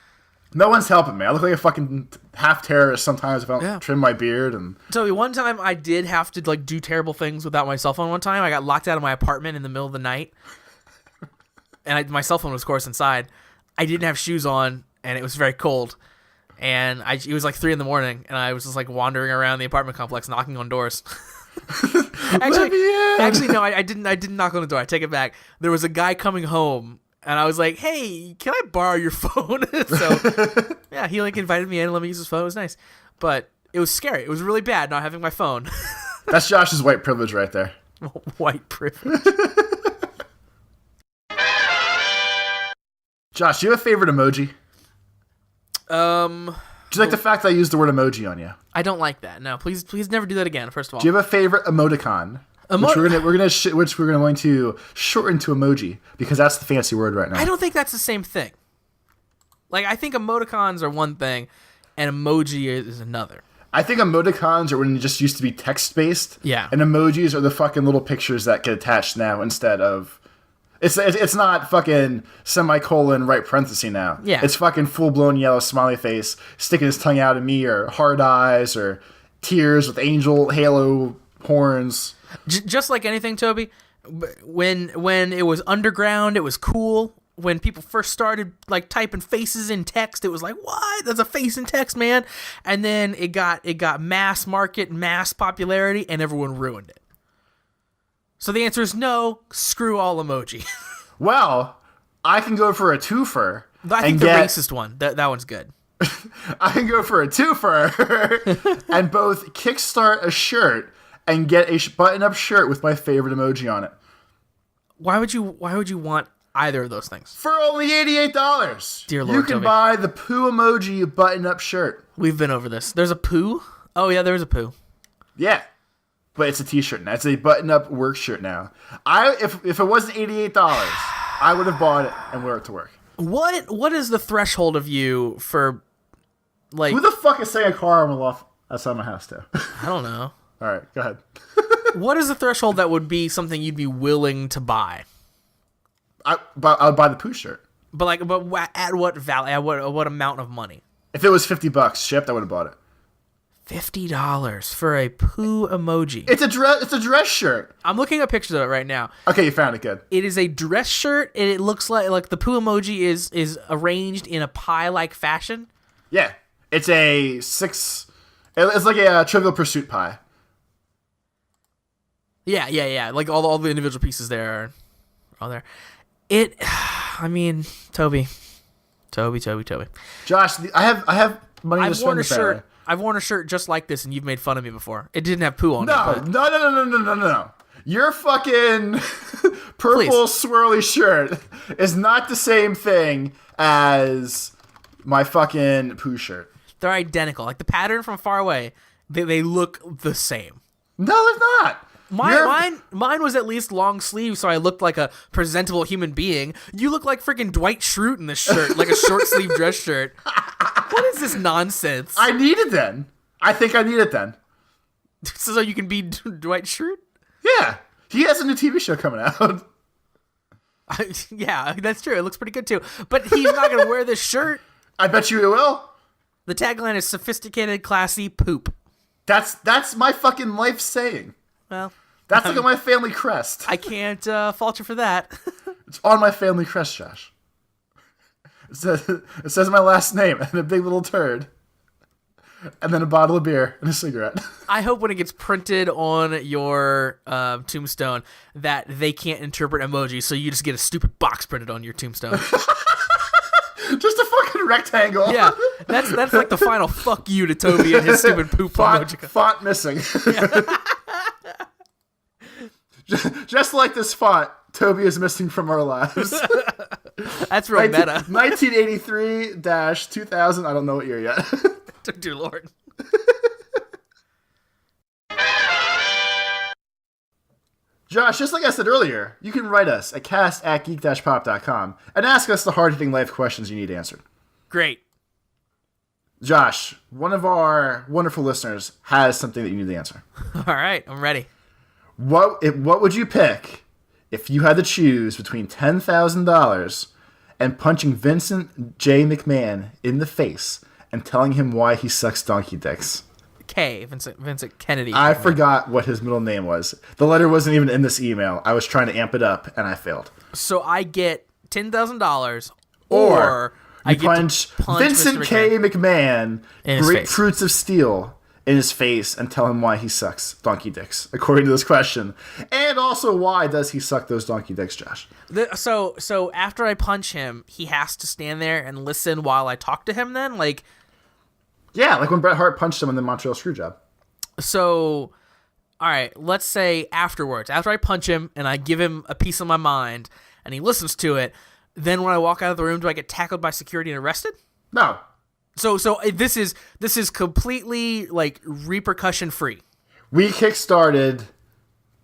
No one's helping me. I look like a fucking half terrorist sometimes if I don't trim my beard. And so one time I did have to like do terrible things without my cell phone. One time I got locked out of my apartment in the middle of the night, and my cell phone was of course inside. I didn't have shoes on, and it was very cold. And it was like 3 a.m, and I was just like wandering around the apartment complex, knocking on doors. Actually, no, I didn't knock on the door. I take it back. There was a guy coming home. And I was like, hey, can I borrow your phone? So, yeah, he like invited me in and let me use his phone. It was nice. But it was scary. It was really bad not having my phone. That's Josh's white privilege right there. White privilege. Josh, do you have a favorite emoji? Do you like the fact that I used the word emoji on you? I don't like that. No, please never do that again, first of all. Do you have a favorite emoticon? Which we're going to shorten to emoji because that's the fancy word right now. I don't think that's the same thing. Like I think emoticons are one thing, and emoji is another. I think emoticons are when it just used to be text based. Yeah. And emojis are the fucking little pictures that get attached now instead of. It's not fucking semicolon right parenthesis now. Yeah. It's fucking full blown yellow smiley face sticking his tongue out at me, or hard eyes, or tears with angel halo horns. Just like anything, Toby, when it was underground, it was cool. When people first started like typing faces in text, it was like, what? That's a face in text, man. And then it got mass market, mass popularity, and everyone ruined it. So the answer is no, screw all emoji. Well, I can go for a twofer I think the racist one. That one's good. I can go for a twofer and both kickstart a shirt and get a button-up shirt with my favorite emoji on it. Why would you want either of those things? For only $88. Dear Lord, you can Toby. buy the Poo-moji button-up shirt. We've been over this. There's a Poo? Oh, yeah, there's a Poo. Yeah. But it's a t-shirt now. It's a button-up work shirt now. If it wasn't $88, I would have bought it and wore it to work. What is the threshold of you for, like... Who the fuck is saying a car alarm off outside my house, too? I don't know. All right, go ahead. What is the threshold that would be something you'd be willing to buy? I would buy the Poo shirt. But at what value? At what amount of money? If it was $50 shipped, I would have bought it. $50 for a Poo emoji. It's a dress shirt. I'm looking at pictures of it right now. Okay, you found it. Good. It is a dress shirt, and it looks like the Poo emoji is arranged in a pie-like fashion. Yeah, it's a six. It's like a Trivial Pursuit pie. Yeah. Like all the individual pieces there are there. I mean, Toby. Josh, I have money to spend. I've worn a shirt just like this, and you've made fun of me before. It didn't have Poo on it. No. Your fucking purple swirly shirt is not the same thing as my fucking Poo shirt. They're identical. Like the pattern from far away, they look the same. No, they're not. Mine was at least long sleeve, so I looked like a presentable human being. You look like freaking Dwight Schrute in this shirt, like a short sleeve dress shirt. What is this nonsense? I need it then. I think I need it then. So you can be Dwight Schrute? Yeah. He has a new TV show coming out. Yeah, that's true. It looks pretty good too. But he's not going to wear this shirt. I bet you he will. The tagline is sophisticated, classy, poop. That's my fucking life saying. Well, that's like on my family crest. I can't fault you for that. It's on my family crest, Josh. It says my last name and a big little turd. And then a bottle of beer and a cigarette. I hope when it gets printed on your tombstone that they can't interpret emojis, so you just get a stupid box printed on your tombstone. Just a fucking rectangle. Yeah, that's like the final fuck you to Toby and his stupid poop emoji. Font missing. Yeah. Just like this font, Toby is missing from our lives. That's real meta. 1983-2000. I don't know what year yet. Dear Lord. Josh, just like I said earlier, you can write us at cast@geek-pop.com and ask us the hard-hitting life questions you need answered. Great. Josh, one of our wonderful listeners has something that you need to answer. All right, I'm ready. What would you pick if you had to choose between $10,000 and punching Vincent J. McMahon in the face and telling him why he sucks donkey dicks? Vincent Kennedy. I forgot what his middle name was. The letter wasn't even in this email. I was trying to amp it up, and I failed. So I get $10,000, or I get punch to punch Vincent Mr. K. McMahon, face. Grapefruits of Steel, in his face and tell him why he sucks donkey dicks, according to this question. And also, why does he suck those donkey dicks, Josh? So after I punch him, he has to stand there and listen while I talk to him then? Like... Yeah, like when Bret Hart punched him in the Montreal Screwjob. So, all right, let's say afterwards, after I punch him and I give him a piece of my mind and he listens to it, then when I walk out of the room, do I get tackled by security and arrested? No. So this is completely like repercussion free. We kickstarted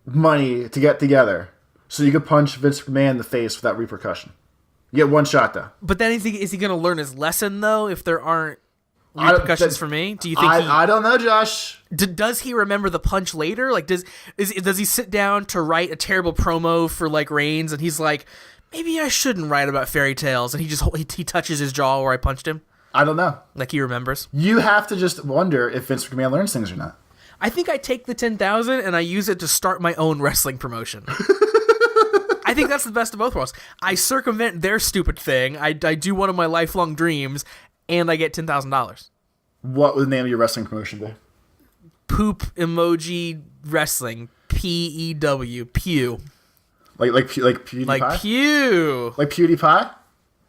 money to get together so you could punch Vince McMahon in the face without repercussion. You get one shot though. But then is he going to learn his lesson though if there aren't repercussions for me? Do you think I don't know, Josh. Does he remember the punch later? Like does he sit down to write a terrible promo for like Reigns and he's like, maybe I shouldn't write about fairy tales, and he touches his jaw where I punched him? I don't know. Like he remembers. You have to just wonder if Vince McMahon learns things or not. I think I take the $10,000 and I use it to start my own wrestling promotion. I think that's the best of both worlds. I circumvent their stupid thing. I do one of my lifelong dreams, and I get $10,000. What would the name of your wrestling promotion be? Poop Emoji Wrestling. PEW. Pew. Like PewDiePie? Like Pew. Like PewDiePie?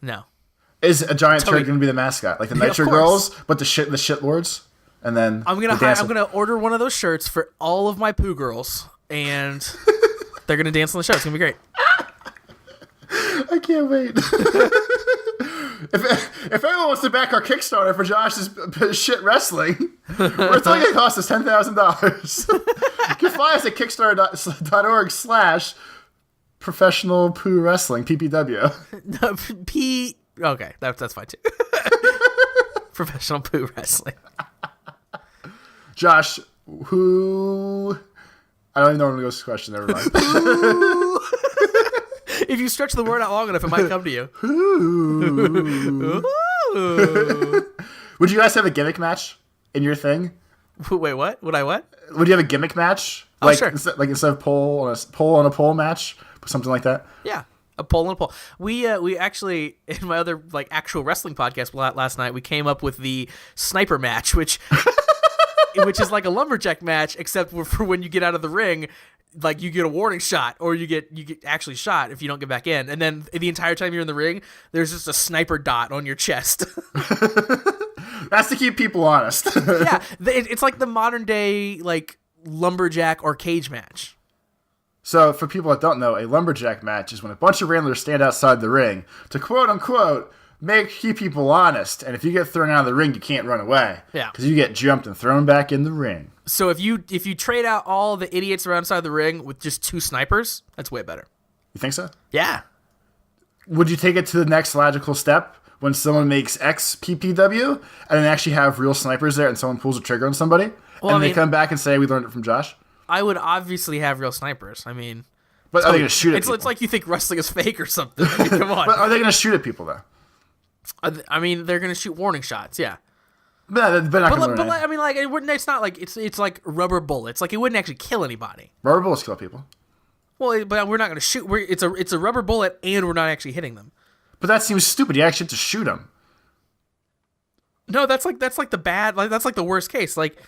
No. Is a giant Toby. turd going to be the mascot, like the Yeah, of Nitro course. Girls, but the shit lords, and then I'm gonna order one of those shirts for all of my Poo girls, and they're gonna dance on the show. It's gonna be great. I can't wait. If anyone wants to back our Kickstarter for Josh's shit wrestling, we're telling it cost us $10,000. You can find us at kickstarter.org/professional poo wrestling PPW. Okay, that's fine too. Professional Poo wrestling. Josh, who? I don't even know where to go with this question. Never mind. If you stretch the word out long enough, it might come to you. Would you guys have a gimmick match in your thing? Wait, what? Would I what? Would you have a gimmick match? Oh, sure. Instead of pole on a pole match, something like that. Yeah, a pole and a pole. We actually, in my other actual wrestling podcast last night, we came up with the sniper match, which is like a lumberjack match, except for when you get out of the ring, like you get a warning shot, or you get actually shot if you don't get back in, and then the entire time you're in the ring, there's just a sniper dot on your chest. That's to keep people honest. Yeah, it's like the modern day like lumberjack or cage match. So, for people that don't know, a lumberjack match is when a bunch of wranglers stand outside the ring to quote unquote keep people honest, and if you get thrown out of the ring, you can't run away. Yeah, because you get jumped and thrown back in the ring. So if you trade out all the idiots around outside the ring with just 2 snipers, that's way better. You think so? Yeah. Would you take it to the next logical step when someone makes X PPW and then actually have real snipers there and someone pulls a trigger on somebody they come back and say, we learned it from Josh? I would obviously have real snipers. I mean... But are they going to shoot at people? It's like you think wrestling is fake or something. I mean, come on. But are they going to shoot at people, though? I mean, they're going to shoot warning shots, yeah. But I mean, like, it wouldn't. It's not like it's like rubber bullets. Like, it wouldn't actually kill anybody. Rubber bullets kill people. Well, but we're not going to shoot. It's a rubber bullet, and we're not actually hitting them. But that seems stupid. You actually have to shoot them. No, that's like the bad. Like, that's like the worst case. Like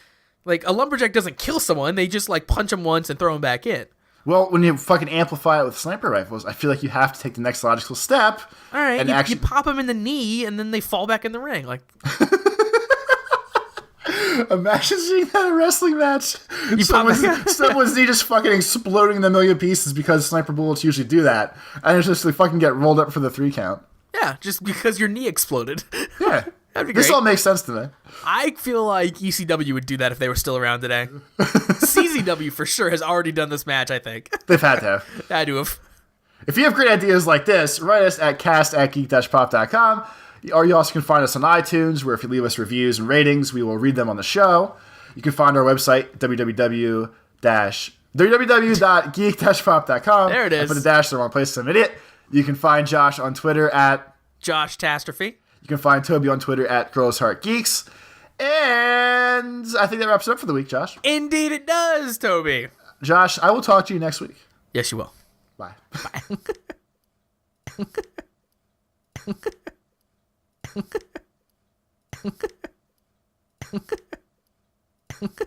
a lumberjack doesn't kill someone. They just like punch them once and throw them back in. Well, when you fucking amplify it with sniper rifles, I feel like you have to take the next logical step. All right, and you pop them in the knee, and then they fall back in the ring. Like, imagine seeing that in a wrestling match. Someone's knee just fucking exploding in a million pieces because sniper bullets usually do that, and it's just they fucking get rolled up for the 3 count. Yeah, just because your knee exploded. Yeah. That'd be great. This all makes sense to me. I feel like ECW would do that if they were still around today. CZW for sure has already done this match, I think. They've had to have. Had to have. If you have great ideas like this, write us at cast@geek-pop.com. Or you also can find us on iTunes, where if you leave us reviews and ratings, we will read them on the show. You can find our website, www.geek-pop.com. There it is. I put a dash in the wrong place, I'm an idiot. You can find Josh on Twitter at Josh Tastrophe. You can find Toby on Twitter at Girls Heart Geeks. And I think that wraps it up for the week, Josh. Indeed it does, Toby. Josh, I will talk to you next week. Yes, you will. Bye. Bye.